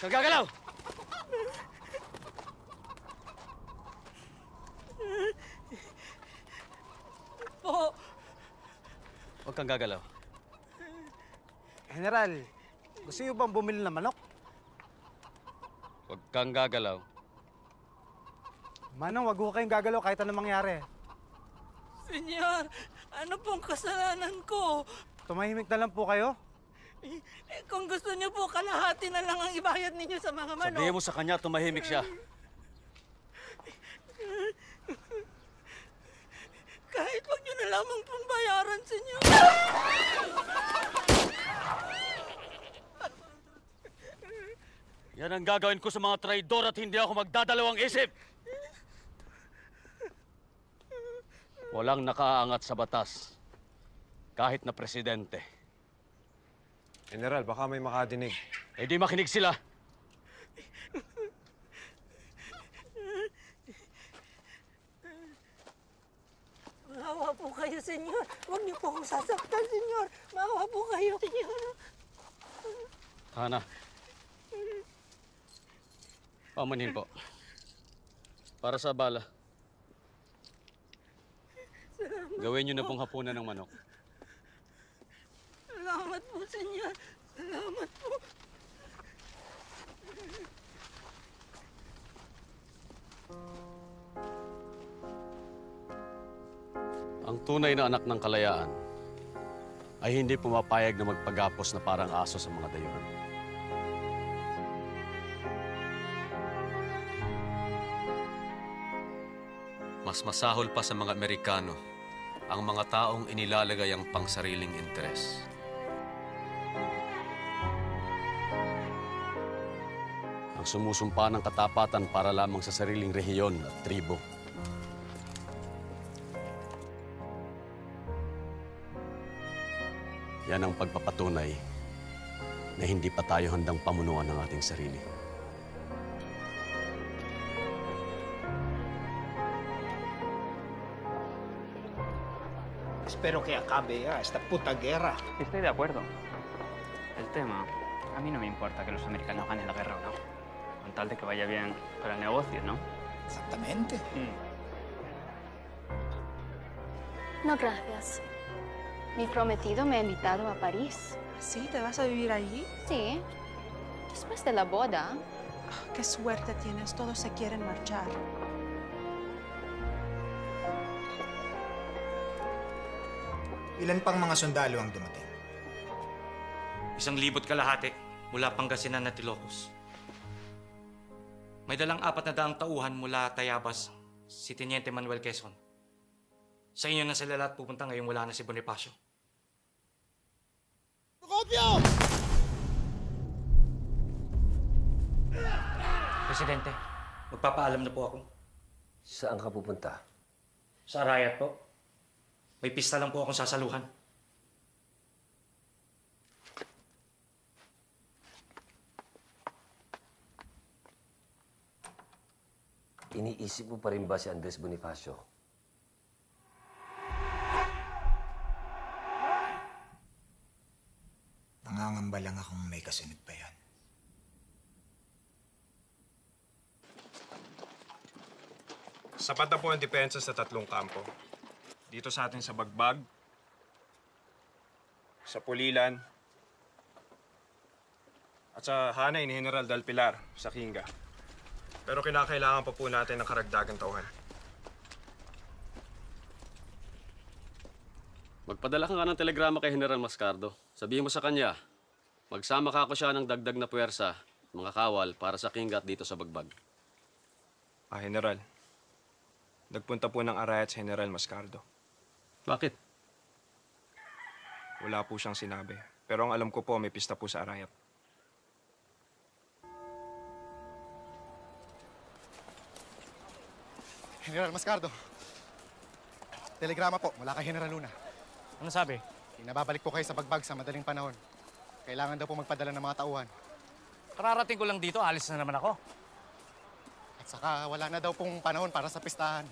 Huwag kang gagalaw! Po. Huwag kang gagalaw. General, gusto niyo bang bumili ng manok? Huwag kang gagalaw. Manong, wag ho kayong gagalaw kahit anong mangyari. Senyor, ano pong kasalanan ko? Tumahimik na lang po kayo. Kung gusto niyo po, kalahati na lang ang ibayad ninyo sa mga manok. Sabihin mo sa kanya, tumahimik siya. Kahit wag niyo na lamang pong bayaran, senyor. Yan ang gagawin ko sa mga traidor at hindi ako magdadalawang isip! Walang nakaaangat sa batas, kahit na presidente. General, baka may makadinig. Eh di makinig sila. Maawa po kayo, senyor. Huwag niyo po akong sasaktan, senyor. Maawa po kayo, senyor. Hana. Pamanhin po. Para sa bala. Salamat Gawin niyo na po. pong hapunan ng manok. Salamat po, senyor. Salamat po. Ang tunay na anak ng kalayaan ay hindi pumapayag na magpagapos na parang aso sa mga dayuhan. Mas masahol pa sa mga Amerikano ang mga taong inilalagay ang pangsariling interes. Ang sumusumpa ng katapatan para lamang sa sariling rehiyon at tribo. Yan ang pagpapatunay na hindi pa tayo handang pamunuan ng ating sarili. Espero que acabe ya esta puta guerra. Estoy de acuerdo. El tema, a mí no me importa que los americanos ganen la guerra o no. Con tal de que vaya bien para el negocio, ¿no? Exactamente. No, gracias. Mi prometido me ha invitado a París. ¿Sí? ¿Te vas a vivir allí? Sí. Después de la boda. Qué suerte tienes. Todos se quieren marchar. Ilan pang mga sundalo ang dumating? 1,000 kalahati mula Pangasinan at Ilocos. May dalang 400 tauhan mula Tayabas, si Teniente Manuel Quezon. Sa inyo na sila lahat pupunta ngayong wala na si Bonifacio. Procopio! Presidente, magpapaalam na po ako. Saan ka pupunta? Sa Arayat po. May pista lang po akong sasaluhan. Iniisip mo pa rin ba si Andres Bonifacio? Nangangamba lang akong may kasunod pa yan. Sapat na po ang depensa sa 3 kampo. Dito sa atin sa Bagbag, sa Pulilan, at sa hanay ni General Del Pilar sa Kinga. Pero kinakailangan pa po natin ng karagdagang tauhan. Magpadala ka nga ng telegrama kay General Mascardo. Sabihin mo sa kanya, magsama ka ako siya ng dagdag na puwersa, mga kawal para sa Kinga at dito sa Bagbag. General, nagpunta po ng Arayat si General Mascardo. Bakit? Wala po siyang sinabi. Pero ang alam ko po, may pista po sa Arayat. General Mascardo. Telegrama po mula kay General Luna. Ano sabi? Pinababalik po kayo sa Bagbag sa madaling panahon. Kailangan daw po magpadala ng mga tauhan. Kararating ko lang dito, alis na naman ako. At saka wala na daw pong panahon para sa pistahan.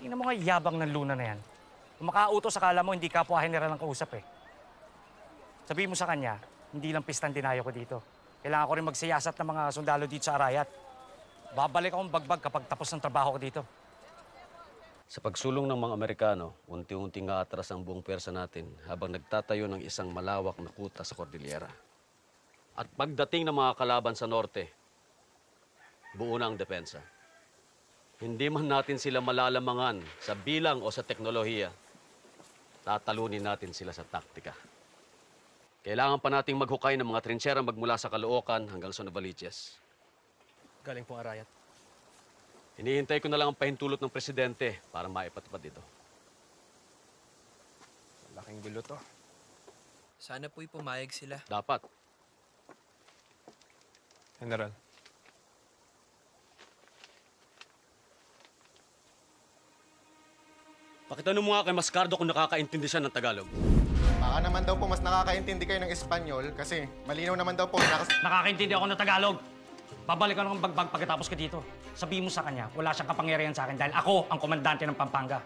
Tingnan mo nga yabang ng Luna na yan. Kung makautos, akala mo hindi kapwa general ang kausap eh. Sabihin mo sa kanya, hindi lang pistan dinayo ko dito. Kailangan ko rin magsiyasat ng mga sundalo dito sa Arayat. Babalik akong bagbag kapag tapos ng trabaho ko dito. Sa pagsulong ng mga Amerikano, unti-unting aatras ang buong pwersa natin habang nagtatayo ng isang malawak na kuta sa Cordillera. At pagdating ng mga kalaban sa norte, buo na ang depensa. Hindi man natin sila malalamangan sa bilang o sa teknolohiya, tatalunin natin sila sa taktika. Kailangan pa nating maghukay ng mga trinsyera magmula sa Caloocan hanggang sa Novaliches. Galing pong Arayat. Hinihintay ko na lang ang pahintulot ng presidente para maipatupad ito. Laking gulo to. Sana po'y pumayag sila. Dapat. General. Pakitanong mo nga kay Mascardo kung nakakaintindi siya ng Tagalog. Baka naman daw po mas nakakaintindi kayo ng Espanyol kasi malinaw naman daw po. Nakakaintindi ako ng Tagalog. Babalik ka ng bagbag pagkatapos ka dito. Sabihin mo sa kanya, wala siyang kapangyarihan sa akin dahil ako ang komandante ng Pampanga.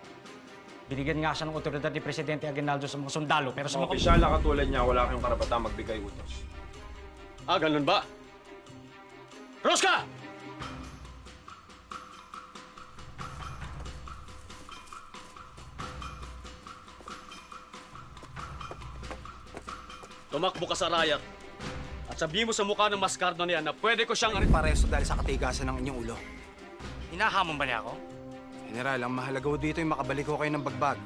Binigyan nga siya ng otoridad ni Presidente Aguinaldo sa mga sundalo, pero sa Mga opisyal na katulad niya, wala kayong karapatang magbigay utos. Ah, ganun ba? Rosca! Tumakbo ka sa Arayat at sabihin mo sa mukha ng Mascardo niya na pwede ko siyang... Pareso dahil sa katigasan ng inyong ulo. Hinahamon ba niya ako? General, ang mahalaga ho dito ay makabalik ho kayo ng bagbag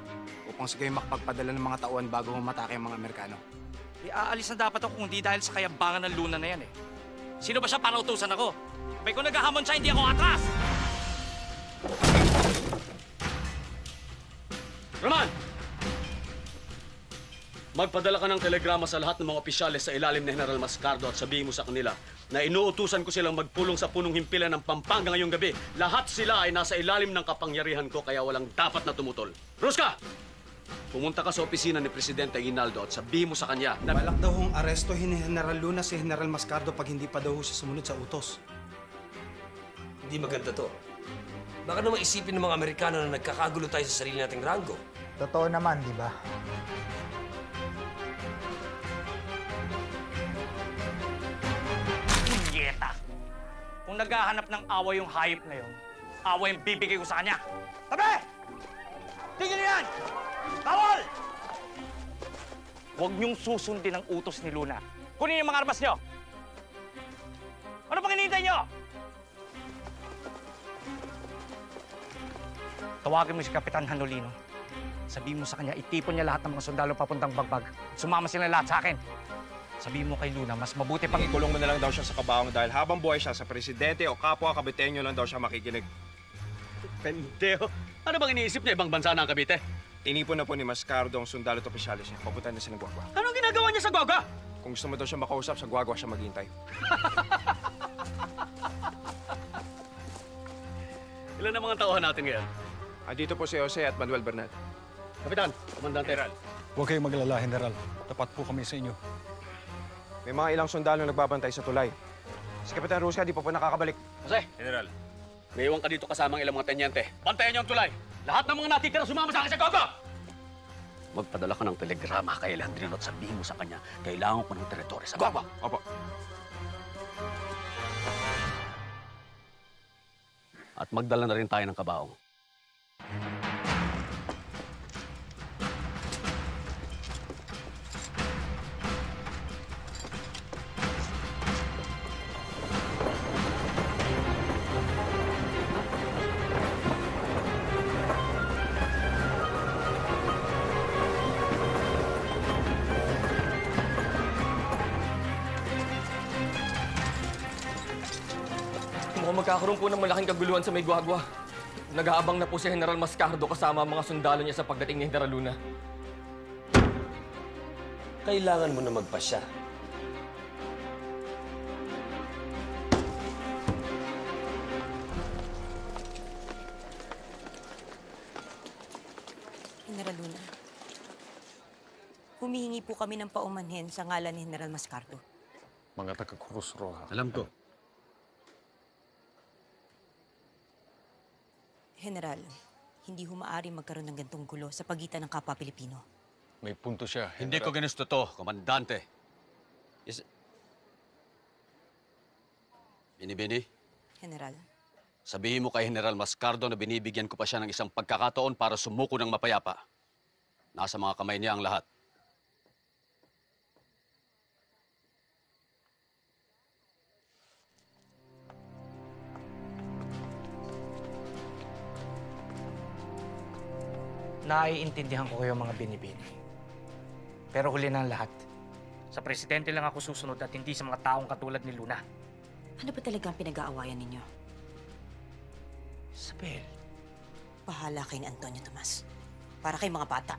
upang sa kayo makapagpadala ng mga tauhan bago humatake ang mga Amerikano. Aalis na dapat ako kung di dahil sa kayabangan ng Luna na yan eh. Sino ba siya para utusan ako? May kung naghahamon siya, hindi ako atras! Roman! Magpadala ka ng telegrama sa lahat ng mga opisyales sa ilalim ni General Mascardo at sabihin mo sa kanila na inuutusan ko silang magpulong sa punong himpilan ng Pampanga ngayong gabi. Lahat sila ay nasa ilalim ng kapangyarihan ko kaya walang dapat na tumutol. Rosca! Pumunta ka sa opisina ni Presidente Aguinaldo at sabihin mo sa kanya na... Balak daw hong arestohin ni General Luna si General Mascardo pag hindi pa daw siya sumunod sa utos. Hindi maganda to. Baka naman isipin ng mga Amerikano na nagkakagulo tayo sa sarili nating rango. Totoo naman, di ba? Punyeta! Kung naghahanap ng away yung hayop na yun, away yung bibigay ko sa kanya. Tabi! Tigil niyo yan! Bawal! Huwag niyong susundin ang utos ni Luna. Kunin yung mga armas niyo! Ano pang hinihintay niyo? Tawagin mo si Kapitan Hanolino. Sabihin mo sa kanya, itipon niya lahat ng mga sundalo papuntang bagbag. Sumama sila lahat sa akin. Sabihin mo kay Luna, mas mabuti pang... Ikulong mo na lang daw siya sa kabaong dahil habang buhay siya sa presidente o kapwa kabitenyo lang daw siya makikinig. Pendejo! Ano bang iniisip niya? Ibang bansa na ang Cavite? Tinipon na po ni Mascardo ang sundalo at opisyalis niya. Papunta na siya ng Guagua. Anong ginagawa niya sa Guagua? Kung gusto mo daw siya makausap, sa Guagua siya maghihintay. Ilan ang mga tauhan natin ngayon? Andito po si Jose at Manuel Bernal. Kapitan, Komandante. Huwag kayong maglala, General. Tapat po kami sa inyo. May mga ilang sundalo nagbabantay sa tulay. Si Kapitan Rosca di pa po nakakabalik. Jose! General. May iwan ka dito kasamang ilang mga tenyente. Bantayan niyo ang tulay. Lahat ng mga natitira sumama sa akin sa Guagua! Magpadala ka ng telegrama kay Leandrino at sabihin mo sa kanya, kailangan ko ng teritoryo sa Guagua. Opo. At magdala na rin tayo ng kabaong. Mukhang magkakaroon po ng malaking kaguluhan sa may Guagua. Nag-aabang na po si General Mascardo kasama ang mga sundalo niya sa pagdating ni General Luna. Kailangan mo na magpasya. General Luna, humihingi po kami ng paumanhin sa ngalan ni General Mascardo. Mga taga-Cruz Roja. Alam ko. General, hindi ho maaaring magkaroon ng gantong gulo sa pagitan ng kapwa Pilipino. May punto siya, Hindi ko ginusto to, Komandante. Binibini, General, sabihin mo kay General Mascardo na binibigyan ko pa siya ng isang pagkakataon para sumuko ng mapayapa. Nasa mga kamay niya ang lahat. Naiintindihan ko kayo mga binibini. Pero huli na ang lahat. Sa presidente lang ako susunod at hindi sa mga taong katulad ni Luna. ano ba talagang pinag-aawayan ninyo? Isabel. Bahala kay ni Antonio Tomas. Para kay mga bata.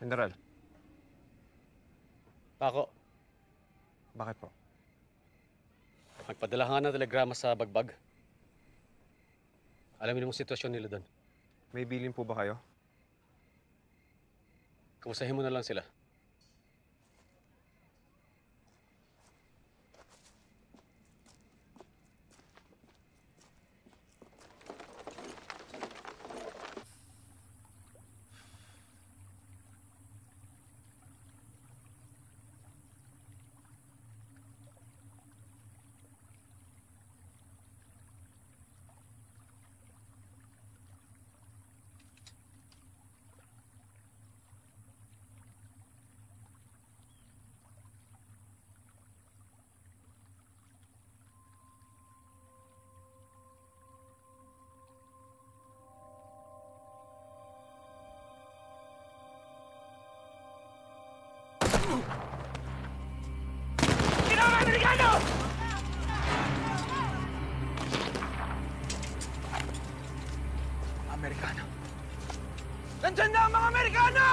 General. Ako. Bakit po? Nagpadala nga ng telegrama sa Bagbag. Alamin mo sitwasyon nila doon. May bilin po ba kayo? Kumustahin mo na lang sila. Ginawa Amerikano! Amerikano. Nandiyan na ang mga Amerikano!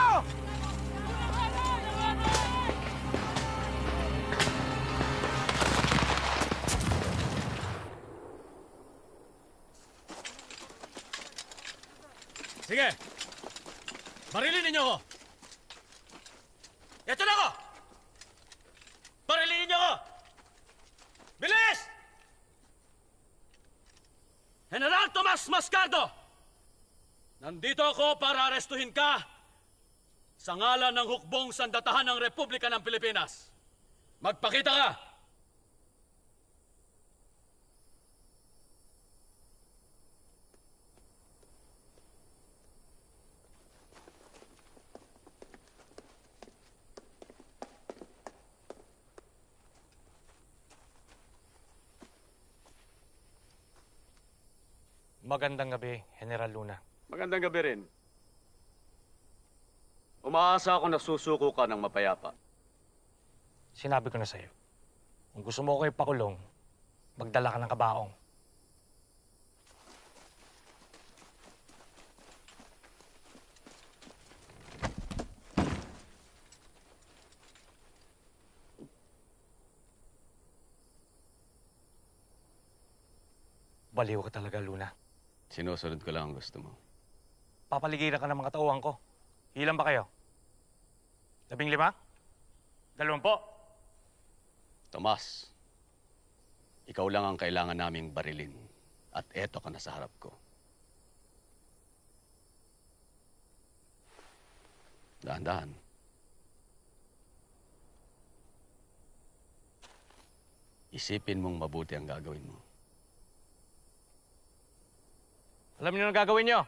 Sige! Barilin ninyo ako! Ito na ako! Barilin ninyo ako! Bilis! General Tomas Mascardo! Nandito ako para arestuhin ka sa ngalan ng hukbong sandatahan ng Republika ng Pilipinas. Magpakita ka! Magandang gabi, General Luna. Magandang gabi rin. Umaasa ako na susuko ka ng mapayapa. Sinabi ko na sa'yo, kung gusto mo ko ipakulong, magdala ka ng kabaong. Baliw ka talaga, Luna. Sinusunod ko lang ang gusto mo. Papaligiran ka ng mga tauhan ko. Ilan ba kayo? 15? 20? Tomas, ikaw lang ang kailangan naming barilin. At eto ka na sa harap ko. Dahan-dahan. Isipin mong mabuti ang gagawin mo. Alam niyo ang gagawin niyo?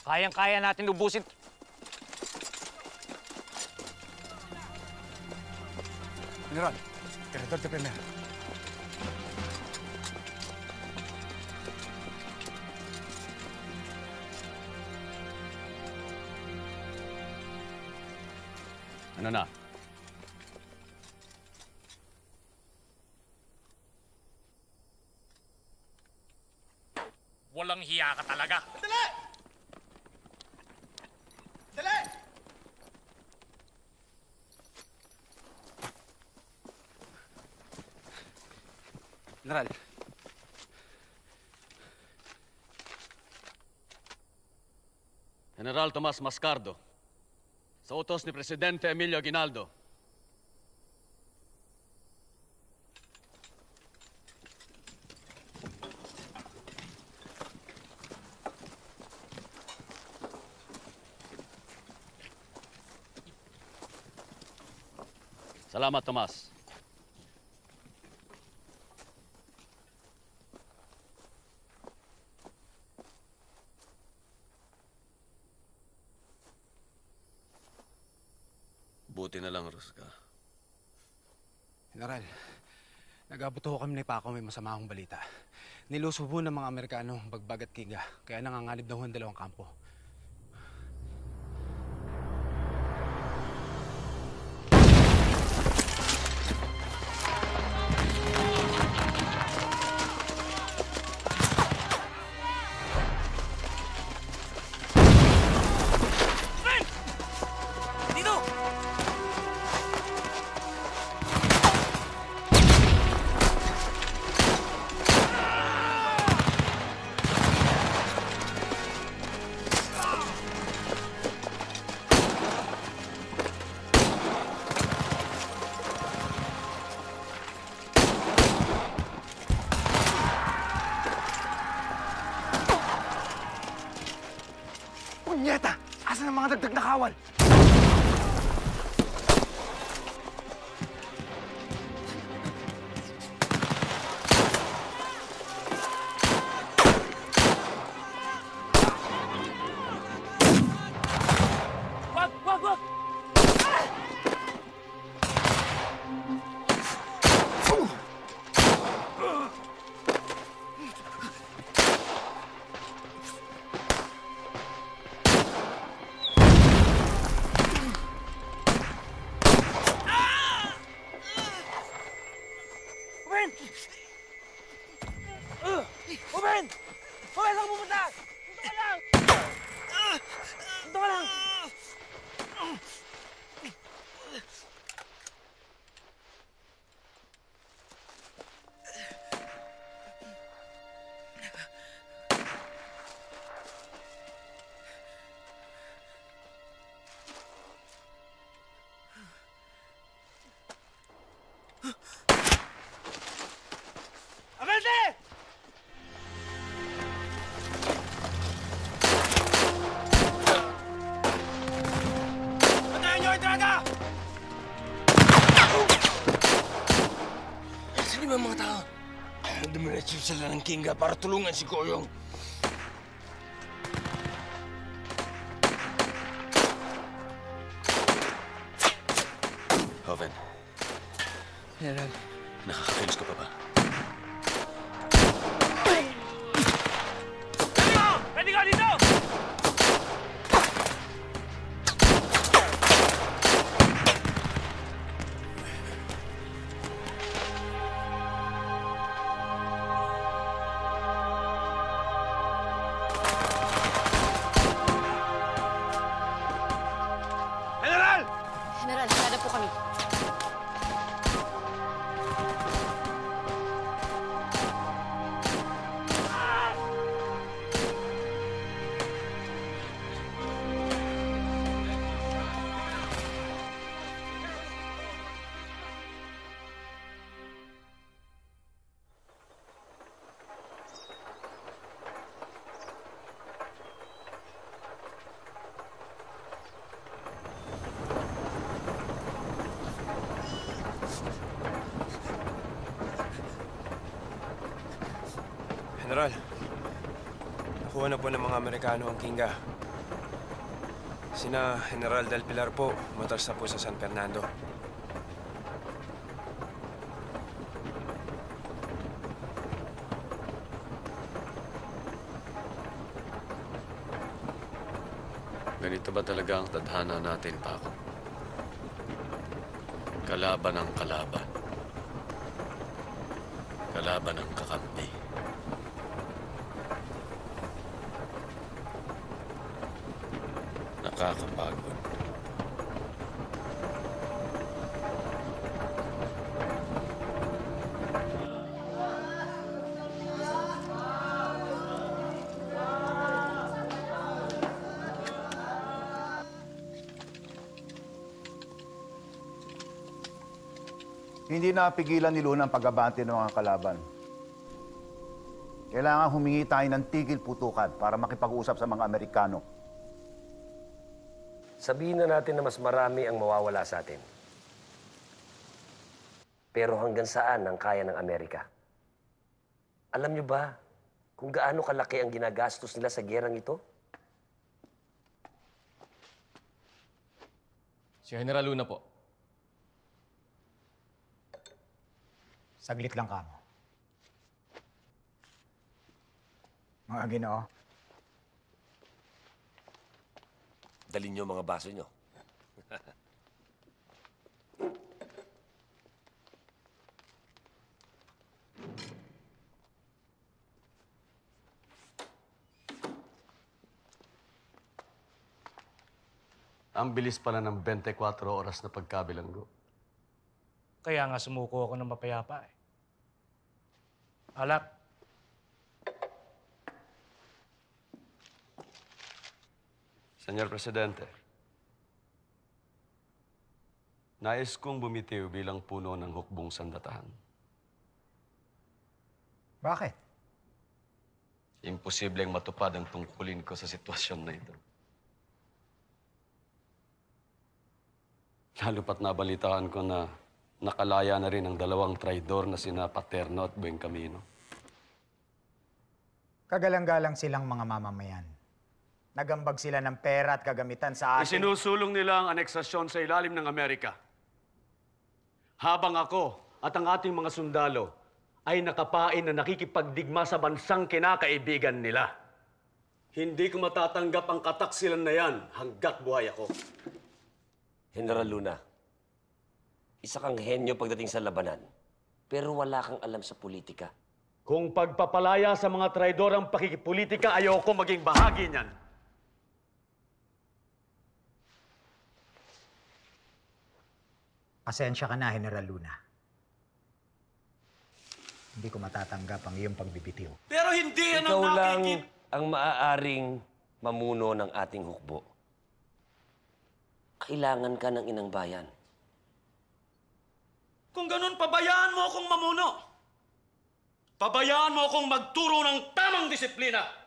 Kayang-kaya natin ubusin. General, Director de Primera. Ano na? Walang hiya ka talaga. Dali! Dali! General. General Tomas Mascardo, sa utos ni Presidente Emilio Aguinaldo, Salamat, Tomas. Buti na lang, Rosca. General, nag-abot ho kami ni Paco, may masama akong balita. Nilusubo ng mga Amerikano ang Bagbag at Kinga, kaya nanganganib daw ang dalawang kampo. Punyeta! Asan ang mga dagdag na kawal? Wag! Wag! Wag! Oben! Oben! Oben, saan ka pupunta? Dito ka lang! Dito ka lang! Abante! Patayin niyo, Entrada! Saan ba ang mga tao? Dumiretso sila ng Kinga para tulungan si Koyong. Joven, General. nakakakilos ka pa ba? Pwede ka dito! General! General, handa po kami. General, nakuha na po ng mga Amerikano ang Kinga. Sina General Del Pilar po, matras na po sa San Fernando. Ganito ba talaga ang tadhana natin, Paco? Kalaban ang kalaban. Kalaban ang kakampi. Nakakapagod. Hindi napigilan ni Luna ang pag-abante ng mga kalaban. Kailangan humingi tayo ng tigil putukan para makipag-usap sa mga Amerikano. Sabihin na natin na mas marami ang mawawala sa atin. Pero hanggang saan ang kaya ng Amerika? Alam niyo ba kung gaano kalaki ang ginagastos nila sa gerang ito? Si General Luna po. Saglit lang kamo. Mga Ginoo, Dalhin niyo mga baso niyo. Ang bilis pala ng 24 oras na pagkabilanggo. Kaya nga sumuko ako ng mapayapa eh. Alak. Senyor Presidente, nais kong bumitiw bilang puno ng hukbong sandatahan. bakit? Imposibleng matupad ang tungkulin ko sa sitwasyon na ito. Lalo pat nabalitaan ko na nakalaya na rin ang 2 traidor na sina Paterno at Buen Camino. Kagalang-galang silang mga mamamayan. Nagambag sila ng pera at kagamitan sa atin. Isinusulong nila ang aneksasyon sa ilalim ng Amerika. Habang ako at ang ating mga sundalo ay nakapain na nakikipagdigma sa bansang kinakaibigan nila. Hindi ko matatanggap ang kataksilan na yan hanggat buhay ako. General Luna, isa kang henyo pagdating sa labanan, pero wala kang alam sa politika. Kung pagpapalaya sa mga traidor ang pakikipolitika, ayoko maging bahagi niyan. Pasensya ka na, General Luna. Hindi ko matatanggap ang iyong pagbibitiw. Pero hindi yan Ikaw lang ang maaaring mamuno ng ating hukbo. Kailangan ka ng inang bayan. Kung ganun, pabayaan mo akong mamuno. Pabayaan mo akong magturo ng tamang disiplina.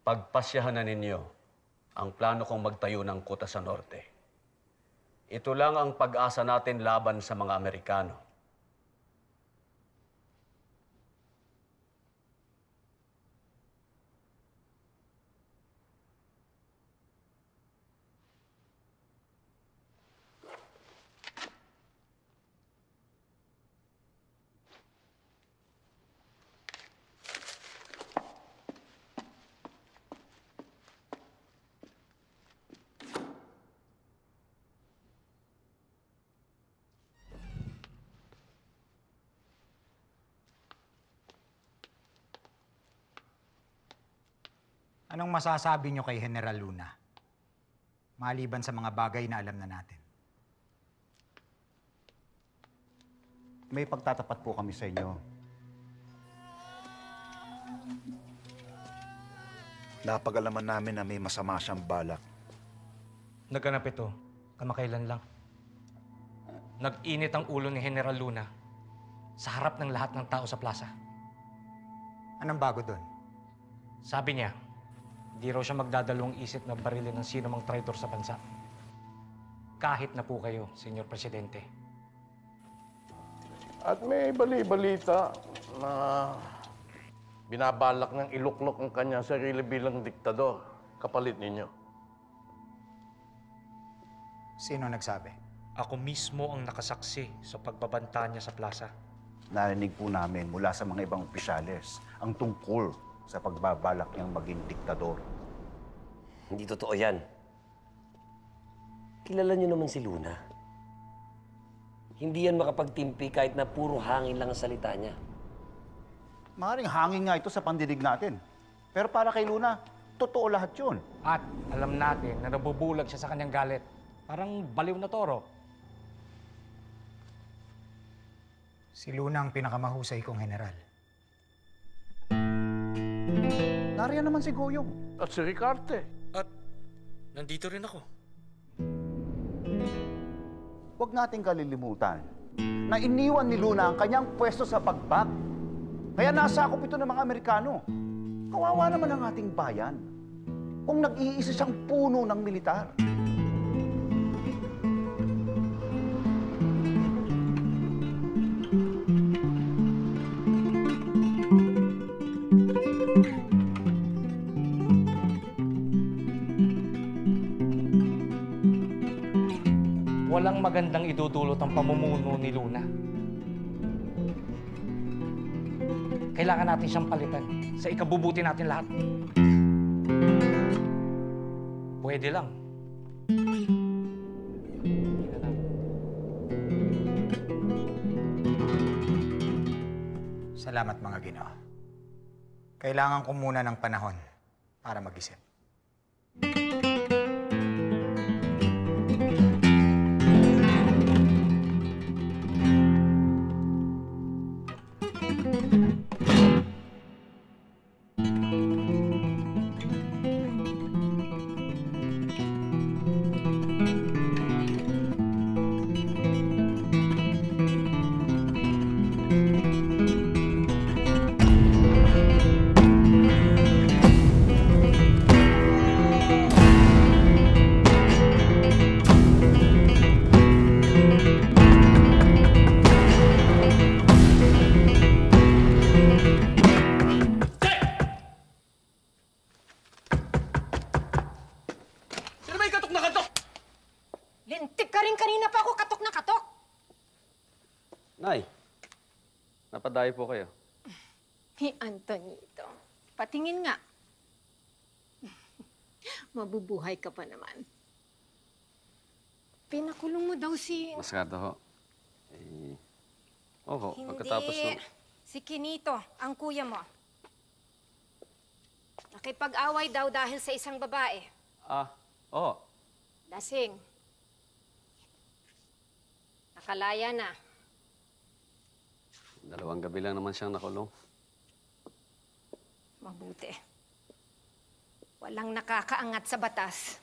Pagpasyahan na ninyo ang plano kong magtayo ng kuta sa norte. Ito lang ang pag-asa natin laban sa mga Amerikano. Anong masasabi niyo kay General Luna? Maliban sa mga bagay na alam na natin. May pagtatapat po kami sa inyo. Napag-alaman namin na may masama siyang balak. Naganap ito, kamakailan lang. Nag-init ang ulo ni General Luna sa harap ng lahat ng tao sa plaza. Anong bago doon? Sabi niya, di raw siya magdadalawang isip na barilin ng sino mang traitor sa bansa. Kahit na po kayo, Senyor Presidente. At may bali-balita na binabalak ng iluklok ang kanyang sarili bilang diktador, kapalit ninyo. Sino nagsabi? Ako mismo ang nakasaksi sa pagbabanta niya sa plaza. Narinig po namin mula sa mga ibang opisyales ang tungkol sa pagbabalak niyang maging diktador. Hindi totoo yan. Kilala niyo naman si Luna. Hindi yan makapagtimpi kahit na puro hangin lang ang salita niya. Maaaring hangin nga ito sa pandinig natin. Pero para kay Luna, totoo lahat yun. At alam natin na nabubulag siya sa kanyang galit. Parang baliw na toro. Si Luna ang pinakamahusay kong general. Nariyan naman si Goyong. At si Ricarte. At nandito rin ako. Huwag nating kalilimutan na iniwan ni Luna ang kanyang pwesto sa pagbag. Kaya nasakop ito ng mga Amerikano. Kawawa naman ang ating bayan. kung nag-iisa siyang puno ng militar? Walang magandang idudulot ang pamumuno ni Luna. Kailangan natin siyang palitan sa ikabubuti natin lahat. Pwede lang. Salamat mga Ginoo. Kailangan ko muna ng panahon para mag-isip. Lintik ka rin kanina pa ako katok na katok. Nay, napadayo po kayo. Ni Antonito, patingin nga. Mabubuhay ka pa naman. Pinakulong mo daw si... Maskardo ho. Oho, pagkatapos Hindi. Si Kinito, ang kuya mo. Nakipag-away daw dahil sa isang babae. Oo. Lasing. Nakalaya na. 2 gabi lang naman siyang nakulong. Mabuti. Walang nakakaangat sa batas.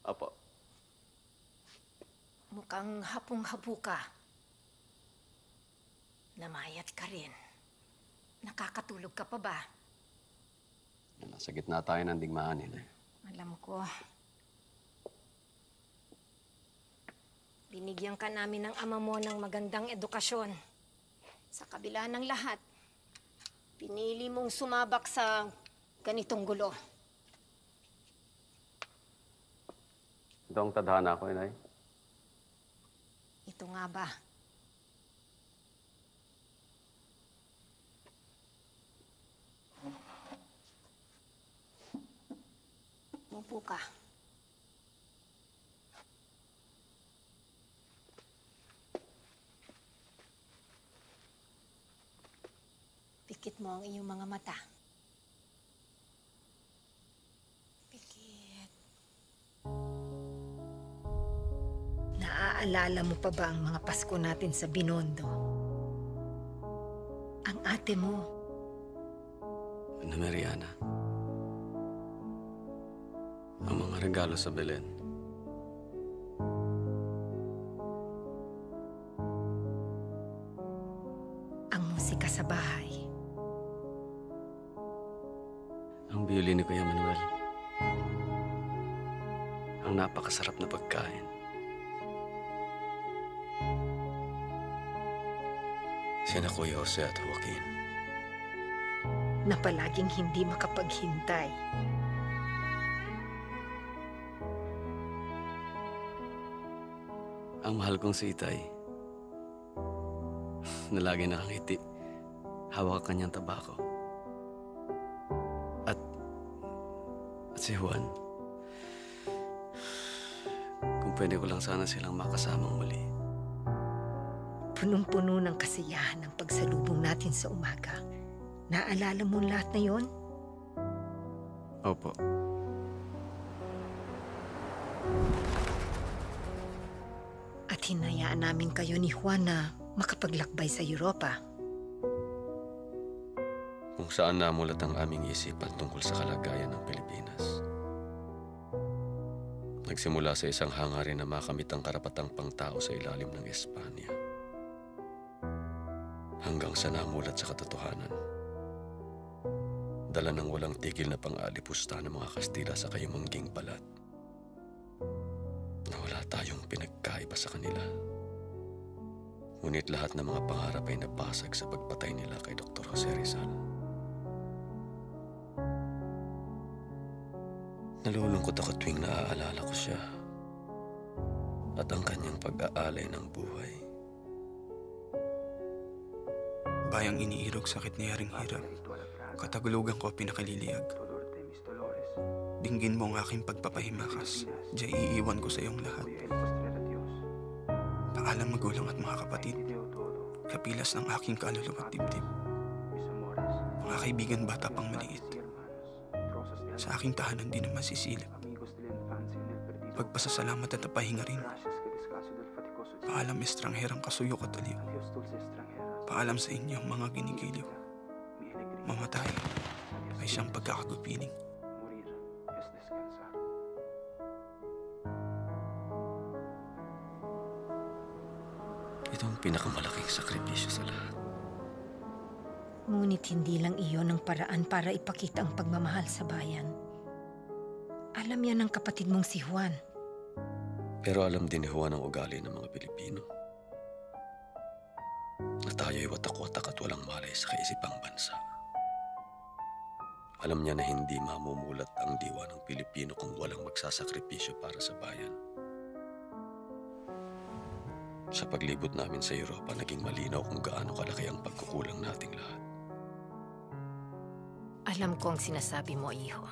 Opo. Mukhang hapong-hapu ka. Namayat ka rin. Nakakatulog ka pa ba? Nasa gitna tayo ng digmaan, eh. Alam ko. Binigyan ka namin ng ama mo ng magandang edukasyon. Sa kabila ng lahat, pinili mong sumabak sa ganitong gulo. Ito ang tadhana ko, Inay. Ito nga ba? Upo ka. Pikit mo ang iyong mga mata. Pikit. Naaalala mo pa ba ang mga Pasko natin sa Binondo? Ang ate mo. Ana Mariana. Ang mga regalo sa Belen. Ang musika sa bahay. Ang violin ni Kuya Manuel. Ang napakasarap na pagkain. Sina Kuya Jose at Joaquin. Na palaging hindi makapaghintay. Ang mahal kong si Itay, na lagi nakangiti, hawak ang kanyang tabako. At si Juan, kung pwede ko lang sana silang makasamang muli. Punong-puno ng kasiyahan ang pagsalubong natin sa umaga. Naalala mo lahat na yon? Opo. At hinayaan namin kayo ni Juan na makapaglakbay sa Europa. Kung saan namulat ang aming isipan tungkol sa kalagayan ng Pilipinas. Nagsimula sa isang hangarin na makamit ang karapatang pangtao sa ilalim ng Espanya. Hanggang sa namulat sa katotohanan. dala ng walang tigil na pang-alipusta ng mga Kastila sa kayumangging balat. Na wala tayong pinagkaiba sa kanila. Ngunit lahat ng mga pangarap ay nabasag sa pagpatay nila kay Dr. Jose Rizal. Nalulungkot ako tuwing naaalala ko siya at ang kanyang pag-aalay ng buhay. Bayang iniirog sakit na yaring hirap, katagulugan ko pinakaliliyag. Dinggin mo ang aking pagpapahimakas, diya iiwan ko sa iyong lahat. Paalam magulang at mga kapatid, kapilas ng aking kaluluwa at dibdib. Mga kaibigan bata pang maliit, sa aking tahanan di naman sisilip. Pagpasasalamat at napahinga rin. Paalam estrangherang kasuyok at aliw. Paalam sa inyong mga ginigiliw. Mamatay ay siyang pagkakagupiling. Ito ang pinakamalaking sakripisyo sa lahat. Ngunit hindi lang iyon ang paraan para ipakita ang pagmamahal sa bayan. Alam yan ng kapatid mong si Juan. Pero alam din ni Juan ang ugali ng mga Pilipino. Na tayo'y watak-watak at walang malay sa kaisipang bansa. Alam niya na hindi mamumulat ang diwa ng Pilipino kung walang magsasakripisyo para sa bayan. Sa paglibot namin sa Europa, naging malinaw kung gaano kalaki ang pagkukulang nating lahat. Alam ko ang sinasabi mo, iho.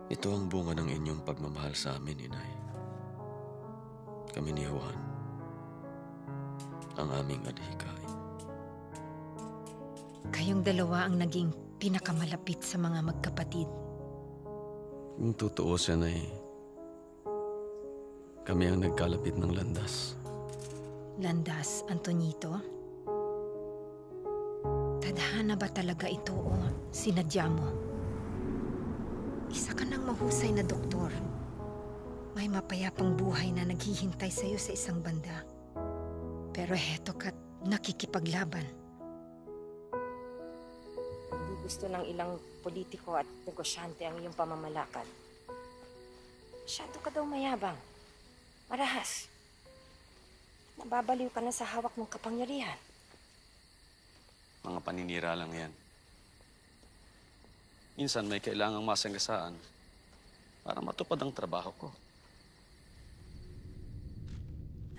Ito ang bunga ng inyong pagmamahal sa amin, inay. Kami ni Juan, ang aming adhikain. Kayong dalawa ang naging pinakamalapit sa mga magkapatid. Kung tutuusin ay kami ang nagkalapit ng landas. Landas, Antonito? Tadhana ba talaga ito o sinadya mo? Isa ka ng mahusay na doktor. May mapayapang buhay na naghihintay sa'yo sa isang banda. Pero heto ka't nakikipaglaban. Hindi gusto ng ilang politiko at negosyante ang iyong pamamalakad. Masyado ka daw mayabang. Marahas. Nababaliw ka na sa hawak ng kapangyarihan. Mga paninira lang yan. Minsan may kailangang masagasaan para matupad ang trabaho ko.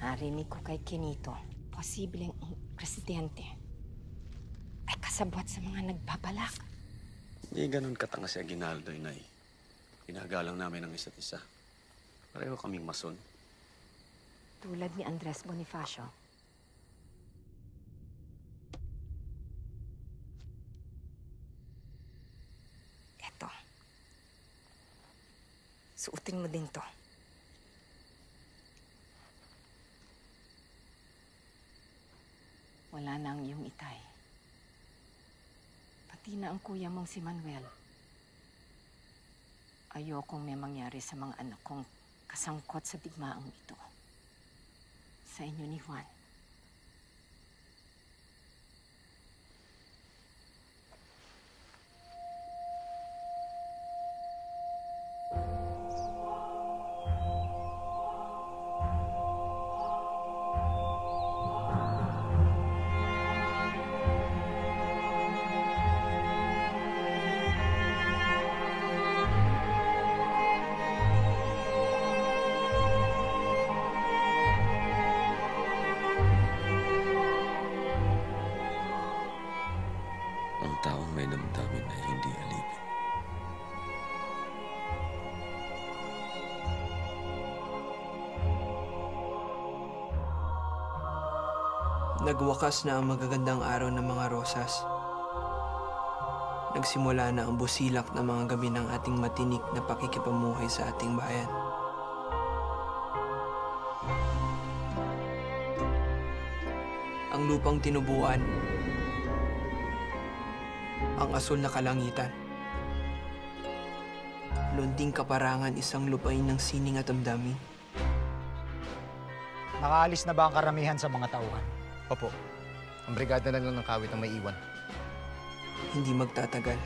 Narinig ko kay Quinito, posibleng ang presidente ay kasabwat sa mga nagbabalak. Hindi ganun katanga si Aguinaldo, inay. Pinagalang namin ang isa't isa. Pareho kaming mason. Tulad ni Andres Bonifacio. Eto. Suotin mo din to. Wala na ang iyong itay. Pati na ang kuya mong si Manuel. Ayokong may mangyari sa mga anak kong kasangkot sa digmaang ito. Sa inyo ni Juan. Ang taong may damdamin ay hindi alipin. Nagwakas na ang magagandang araw ng mga rosas. Nagsimula na ang busilak ng mga gabi ng ating matinik na pakikipamuhay sa ating bayan. Ang lupang tinubuan, ang asul na kalangitan. Lunting kaparangan, isang lupain ng sining at damdamin. Nakaalis na ba ang karamihan sa mga tauhan? Opo. Ang brigada na lang ng kawit ang may iwan. hindi magtatagal.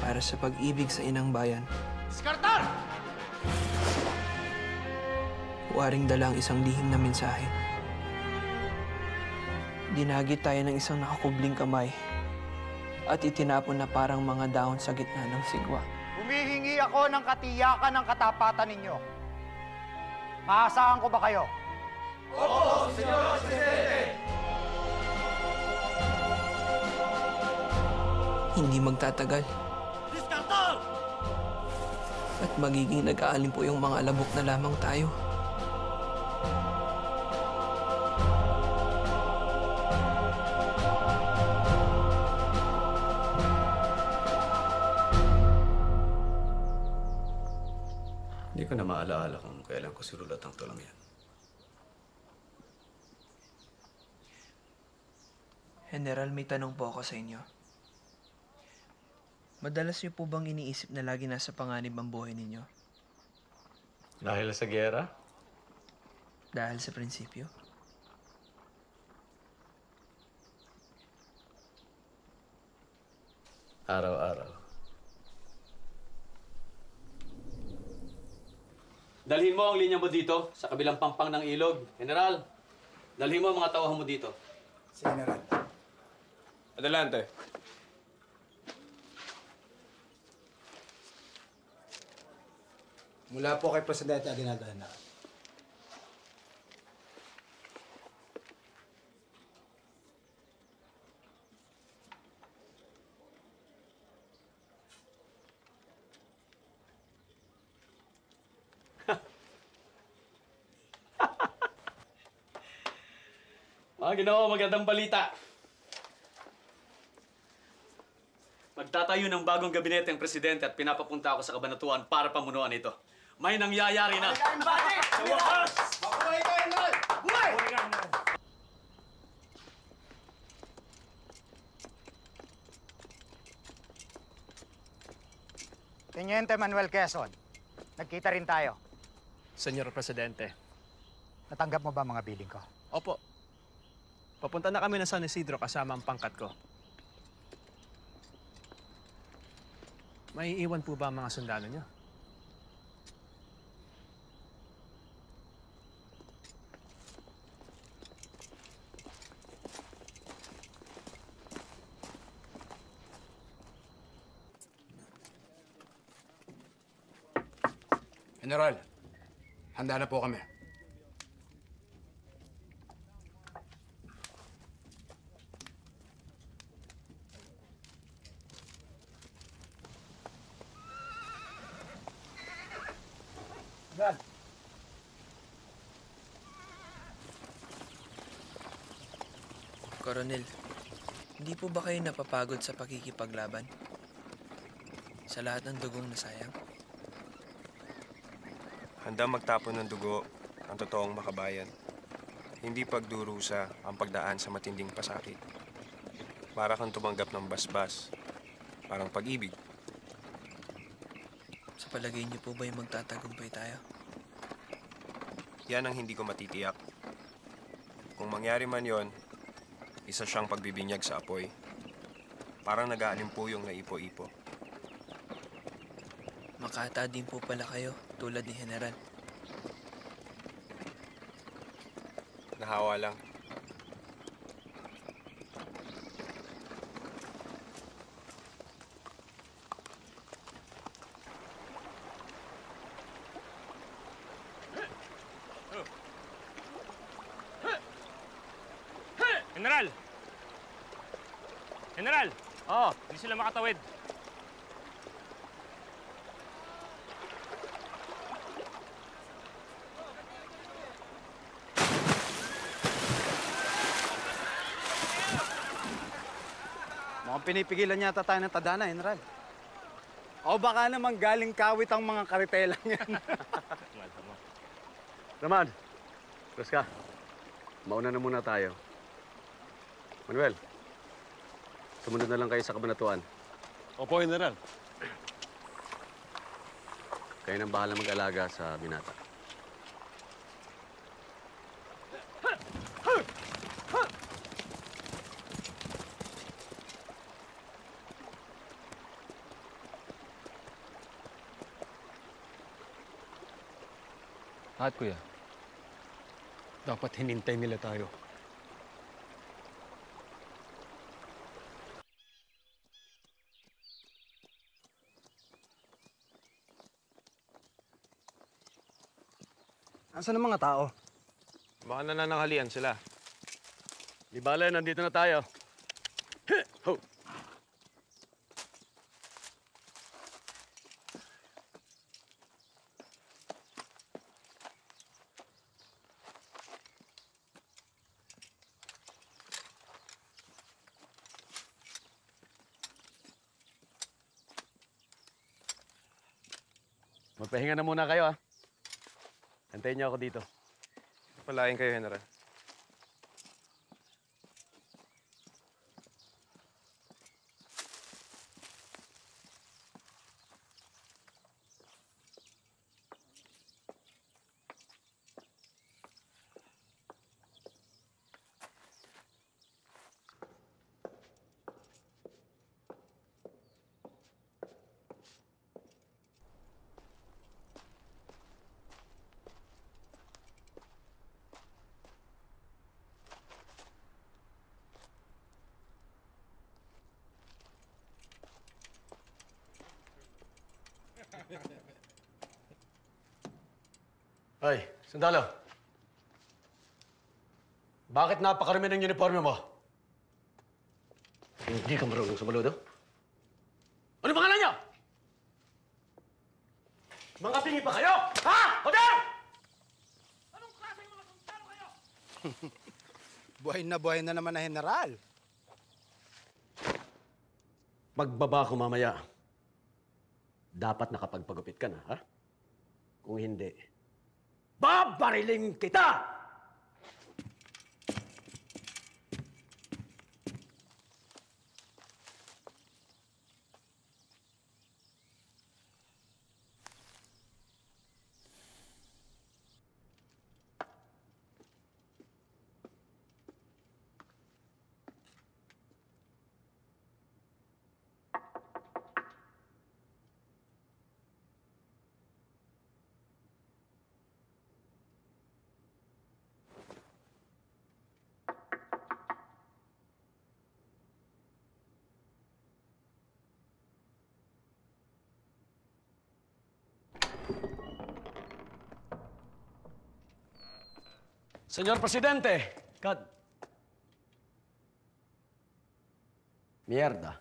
Para sa pag-ibig sa inang bayan, Skartar! waring dala ang isang lihim na mensahe. Dinagit tayo ng isang nakakubling kamay at itinapon na parang mga dahon sa gitna ng sigwa. Humihingi ako ng katiyakan ng katapatan ninyo. Maasahan ko ba kayo? Opo, Senyor Presidente! Hindi magtatagal. Skartar! At magiging nag-aalin po yung mga alabok na lamang tayo. Hindi ko na maalaala kung kailan ko sinulat ang tulang yan. General, may tanong po ako sa inyo. Madalas niyo po bang iniisip na lagi nasa panganib ang buhay ninyo? Dahil sa giyera? Dahil sa prinsipyo? Araw-araw. Dalhin mo ang linya mo dito, sa kabilang pampang ng ilog. General, dalhin mo ang mga tauhan mo dito. Si General. Adelante. Mula po kay Presidente Aguinaldo General. Mga ginawa, magandang balita. Magtatayo ng bagong gabinete ang presidente at pinapapunta ako sa kabanatuan para pamunuan ito. May nangyayari na. Mabuhay ka, General! Buhay! Teniente Manuel Quezon, nagkita rin tayo. Senyor Presidente. Natanggap mo ba mga billing ko? Opo. Papunta na kami ng San Isidro kasama ang pangkat ko. May iwan po ba ang mga sundalo niyo? General, handa na po kami. General! Coronel, hindi po ba kayo napapagod sa pakikipaglaban? Sa lahat ng dugong nasayang? Handa magtapon ng dugo ang totoong makabayan. Hindi pagdurusa ang pagdaan sa matinding pasakit. Para kang tumanggap ng basbas. Parang pag-ibig. Sa palagay niyo po ba yung magtatagumpay tayo? Yan ang hindi ko matitiyak. Kung mangyari man yon, isa siyang pagbibinyag sa apoy. Parang nag-aalimpuyong na ipo-ipo. Makata din po pala kayo, tulad ni General. Nahawa lang. General! General! Oo, hindi sila makatawid. Mukhang pinipigilan yata tayo ng tadhana, General. O baka naman galing kawit ang mga karitelang yan. Ramad, Chris ka. Mauna na muna tayo. Manuel, sumunod na lang kayo sa kabanatuan. Opo, General. Kayo nang bahala mag-alaga sa binata. Bakit, kuya? Dapat hinintay nila tayo. Nasaan ang mga tao? Baka nanananghalian sila. Di bale, nandito na tayo. Ho! Magpahinga na muna kayo, ha? Antayin niyo ako dito. Palain kayo, General. Hoy, sandalo. Bakit napakarami ng uniforme mo? Hindi ka marunong sumaludo? Ano pangalan niyo? Mga pingi pa kayo? Ha? Hoder! Anong klaseng mga sundalo kayo? Buhay na naman na General. Pagbaba ko mamaya, dapat nakapagpagupit ka na, ha? Kung hindi, babariling kita! Señor Presidente, Mierda.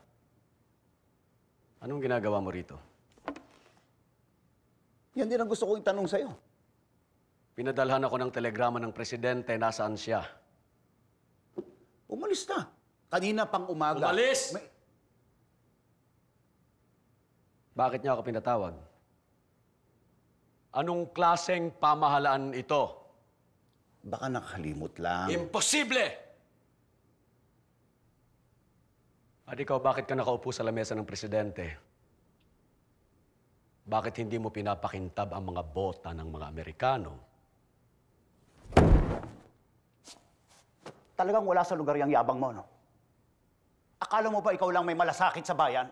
Anong ginagawa mo rito? Yan din ang gusto kong itanong sa'yo. Pinadalhan ako ng telegrama ng Presidente. Nasaan siya? Umalis na. Kanina pang umaga. Umalis! Bakit niya ako pinatawag? Anong klaseng pamahalaan ito? Baka nakalimot lang. Imposible! At ikaw, bakit ka nakaupo sa lamesa ng Presidente? Bakit hindi mo pinapakintab ang mga bota ng mga Amerikano? Talagang wala sa lugar yung yabang mo, no? Akala mo ba ikaw lang may malasakit sa bayan?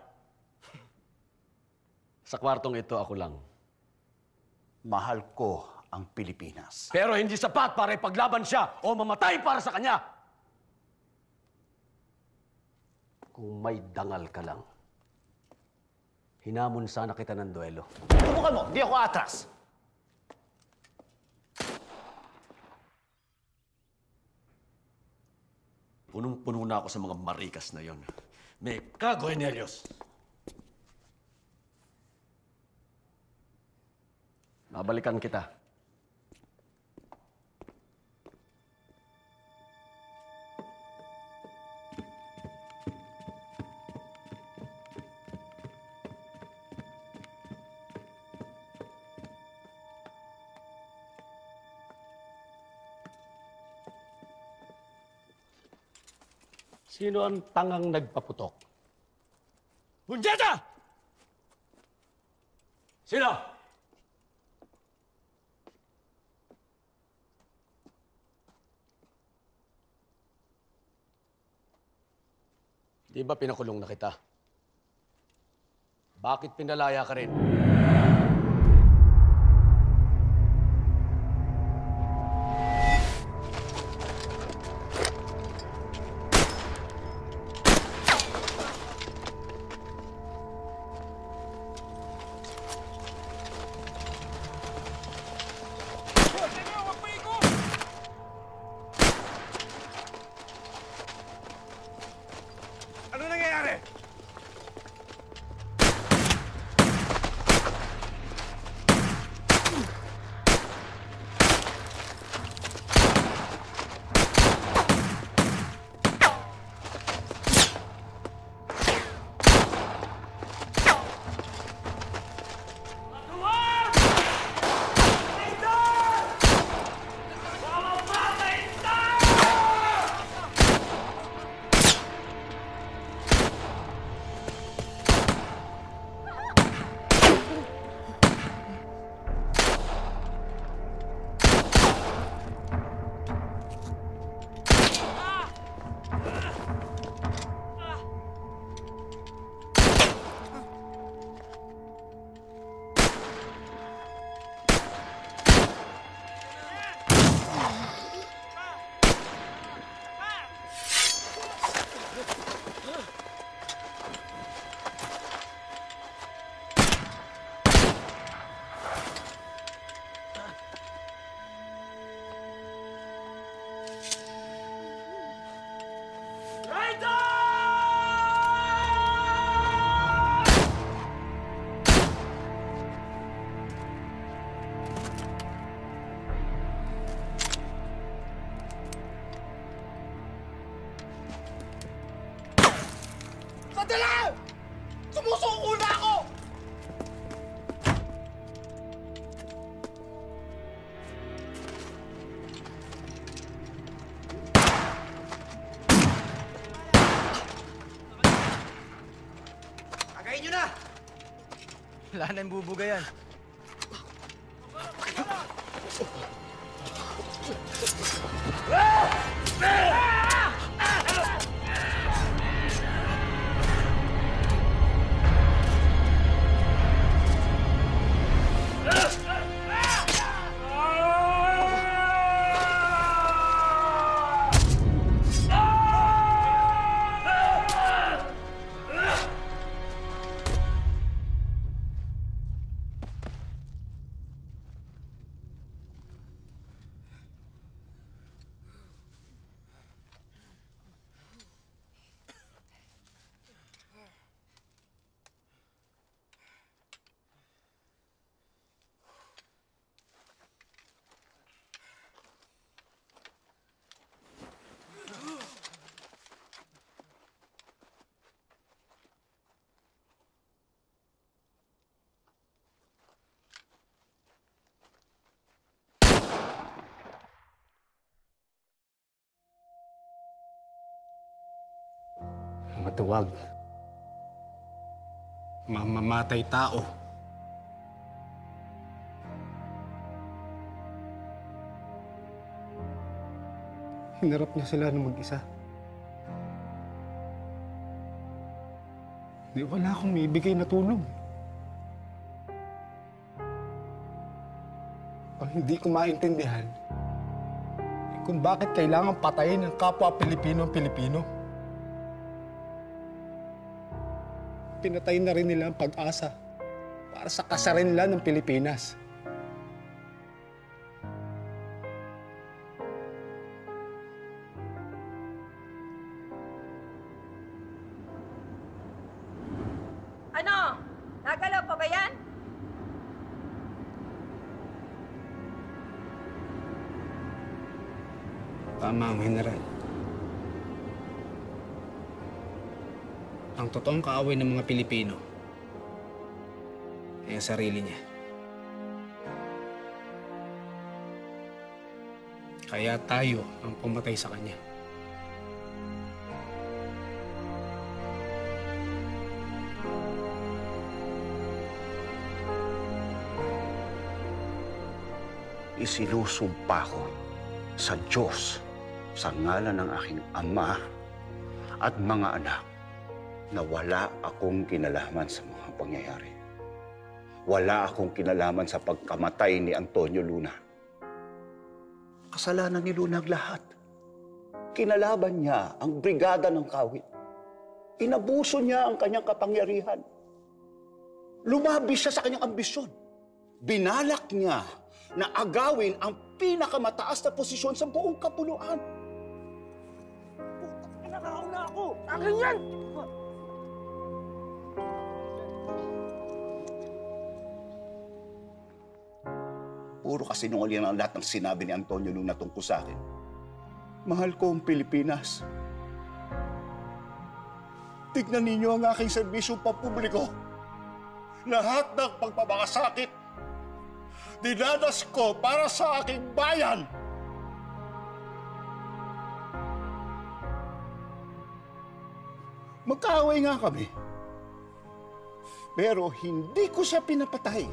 Sa kwartong ito, ako lang. Mahal ko ang Pilipinas. Pero hindi sapat para ipaglaban siya o mamatay para sa kanya. Kung may dangal ka lang, hinamon sana kita ng duelo. Subukan mo, di ako atras. Punong-puno na ako sa mga marikas na yon. May kago, Enelios! Babalikan kita. Sino ang tangang nagpaputok? Hunjeta! Sino? Di ba pinakulong na kita? Bakit pinalaya ka rin? Wala na yung bubuga yan. Matuwag. Mamamatay tao. Hinarap niya sila ng mag-isa. Di wala akong maibigay na tulong. Ang hindi ko maintindihan kung bakit kailangan patayin ng kapwa Pilipino ang Pilipino. Pinatay na rin nila ang pag-asa para sa kasarinlan ng Pilipinas. Ano? Nagalaw pa ba yan? Tama ang General. Ang totoong kaaway ng mga Pilipino ay ang sarili niya. Kaya tayo ang pumatay sa kanya. Isinusumpa ko sa Diyos, sa ngalan ng aking ama at mga anak, na wala akong kinalaman sa mga pangyayari. Wala akong kinalaman sa pagkamatay ni Antonio Luna. Kasalanan ni Luna ang lahat. Kinalaban niya ang brigada ng Kawit. Inabuso niya ang kanyang kapangyarihan. Lumabis siya sa kanyang ambisyon. Binalak niya na agawin ang pinakamataas na posisyon sa buong kapuluan. Nakakauna ako! Akin yan! Puro kasinungalingan ang lahat ng sinabi ni Antonio Luna tungkol sa akin. Mahal ko ang Pilipinas. Tignan ninyo ang aking serbisyong pampubliko. Lahat ng pagpapakasakit, dinadas ko para sa aking bayan. Magkaaway nga kami. Pero hindi ko siya pinapatay.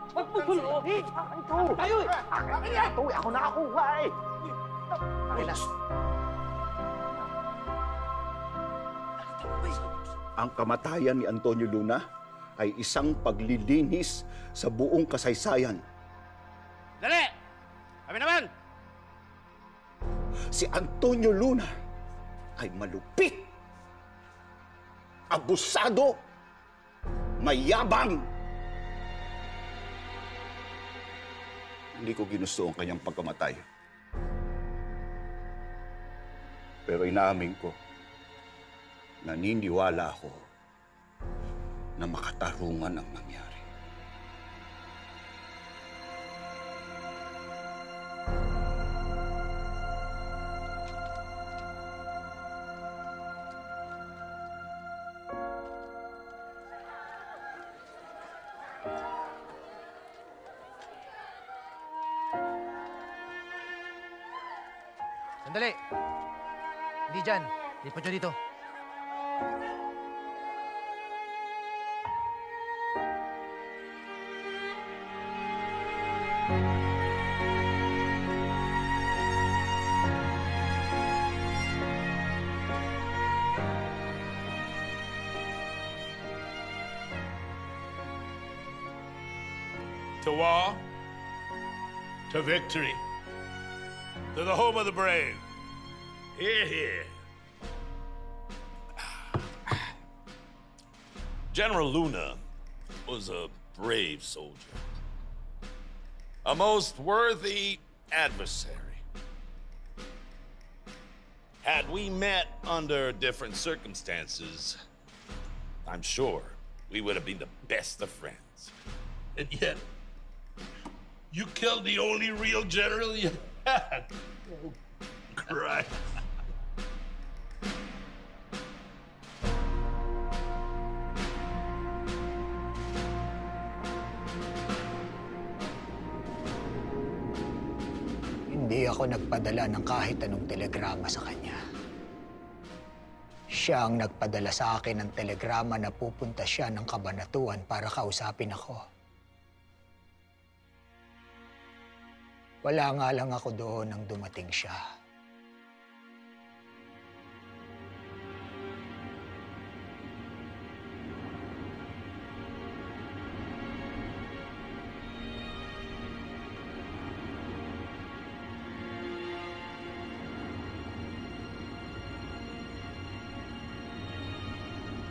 Magpupulo! Ito! Tayo! Akin yan! Ito! Ako nakakuha eh! Akin na! Ang kamatayan ni Antonio Luna ay isang paglilinis sa buong kasaysayan. Dali! Kami naman! Si Antonio Luna ay malupit, abusado, mayabang. Hindi ko ginusto ang kanyang pagkamatay. Pero inaamin ko, naniniwala ako na makatarungan ang nangyari. Sandali! Hindi dyan. Lipat nyo dito. To war, to victory, to the home of the brave. Hear, hear. General Luna was a brave soldier, a most worthy adversary. Had we met under different circumstances, I'm sure we would have been the best of friends. And yet, you killed the only real general you had. Oh, Christ. Hindi ako nagpadala ng kahit anong telegrama sa kanya. Siya ang nagpadala sa akin ng telegrama na pupunta siya ng Kabanatuan para kausapin ako. Wala nga lang ako doon nang dumating siya.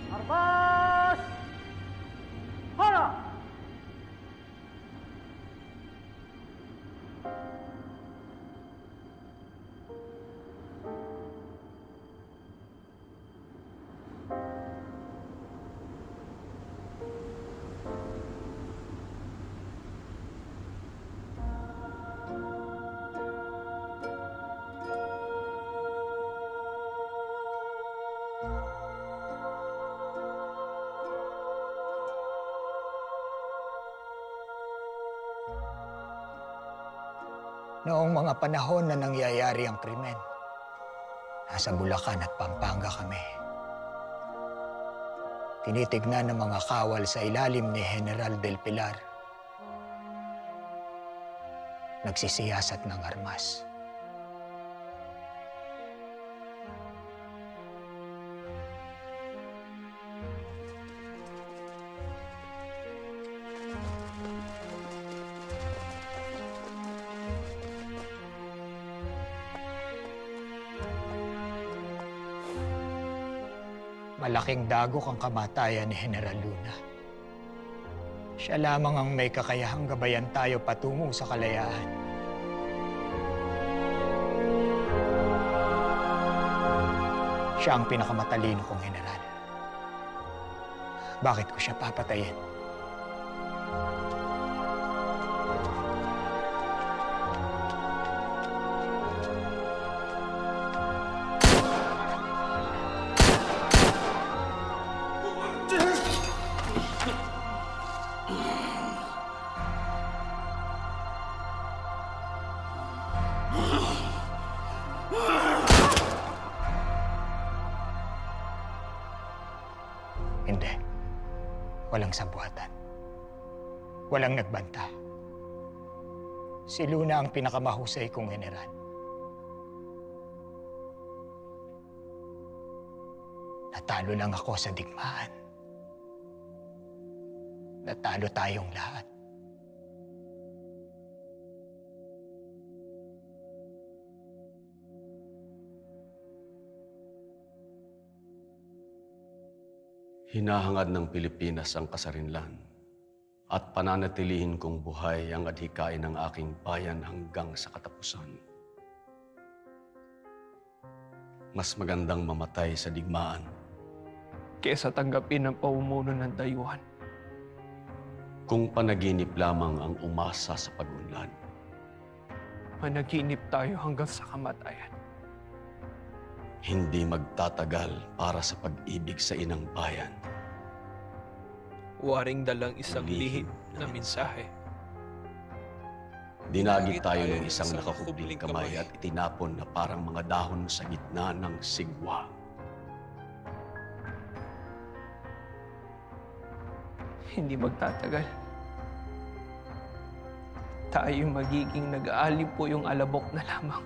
Armas! Hala! Noong mga panahon na nangyayari ang krimen, nasa Bulacan at Pampanga kami. Tinitignan ng mga kawal sa ilalim ni General Del Pilar. Nagsisiyasat ng armas. Malaking dagok ang kamatayan ni General Luna. Siya lamang ang may kakayahang gabayan tayo patungo sa kalayaan. Siya ang pinakamatalino kong general. Bakit ko siya papatayin? Hindi. Walang sabuatan. Walang nagbanta. Si Luna ang pinakamahusay kong general. Natalo lang ako sa digmaan. Natalo tayong lahat. Hinahangad ng Pilipinas ang kasarinlan at pananatilihin kong buhay ang adhikain ng aking bayan hanggang sa katapusan. Mas magandang mamatay sa digmaan kesa tanggapin ang pamumuno ng dayuhan. Kung panaginip lamang ang umasa sa pag-unlad. Managinip tayo hanggang sa kamatayan. Hindi magtatagal para sa pag-ibig sa inang bayan. Waring dalang isang lihim na mensahe. Dinagit tayo ng isang nakakubling kamay at itinapon na parang mga dahon sa gitna ng sigwa. Hindi magtatagal. tayo magiging nag-aalib po yung alabok na lamang.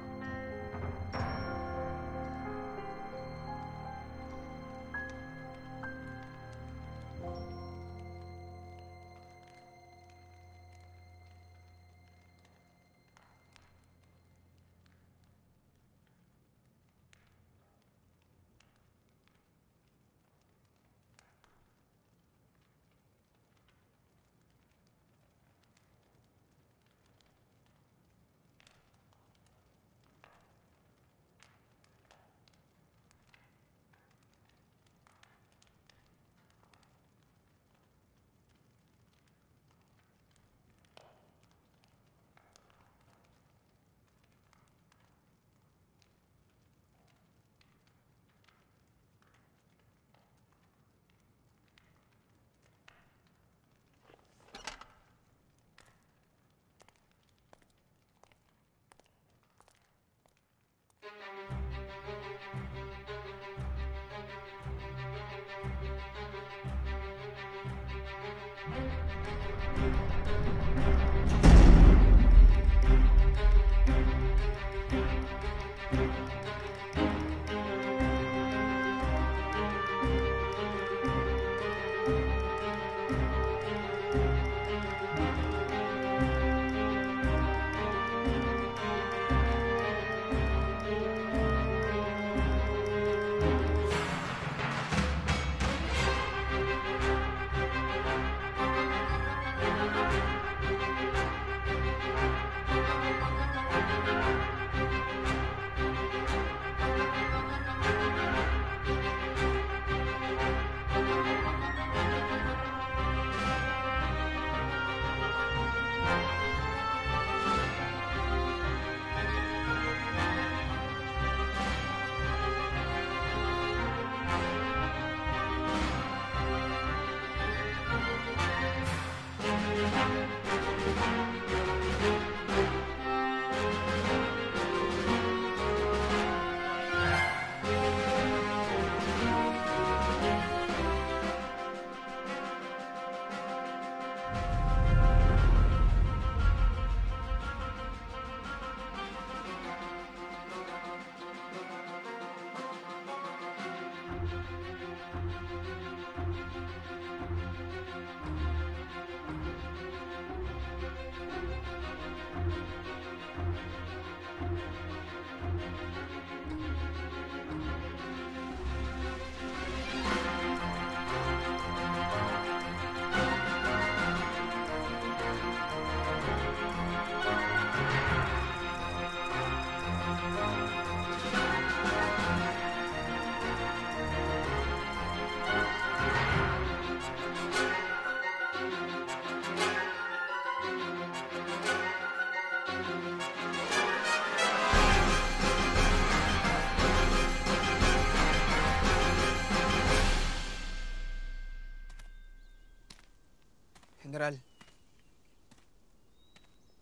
General,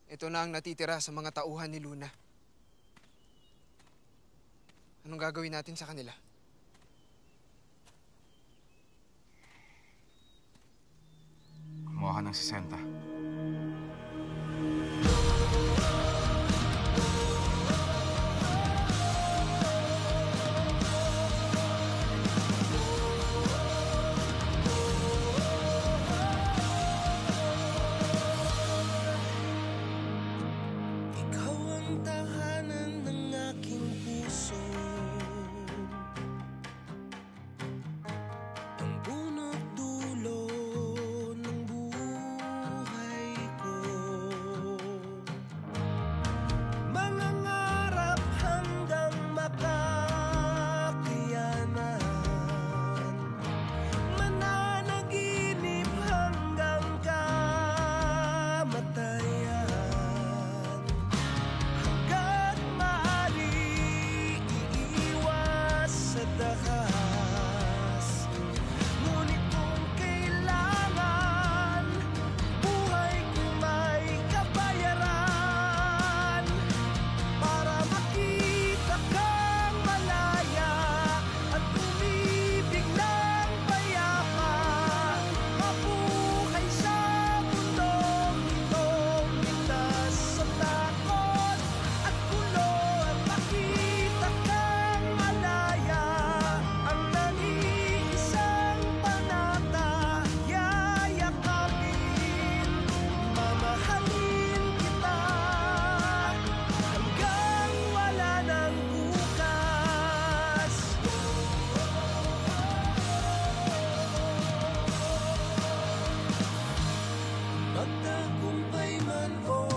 ito na ang natitira sa mga tauhan ni Luna. Anong gagawin natin sa kanila? Kumuha ka ng 60. Ang punot dulo ng buhay. magtagumpay man o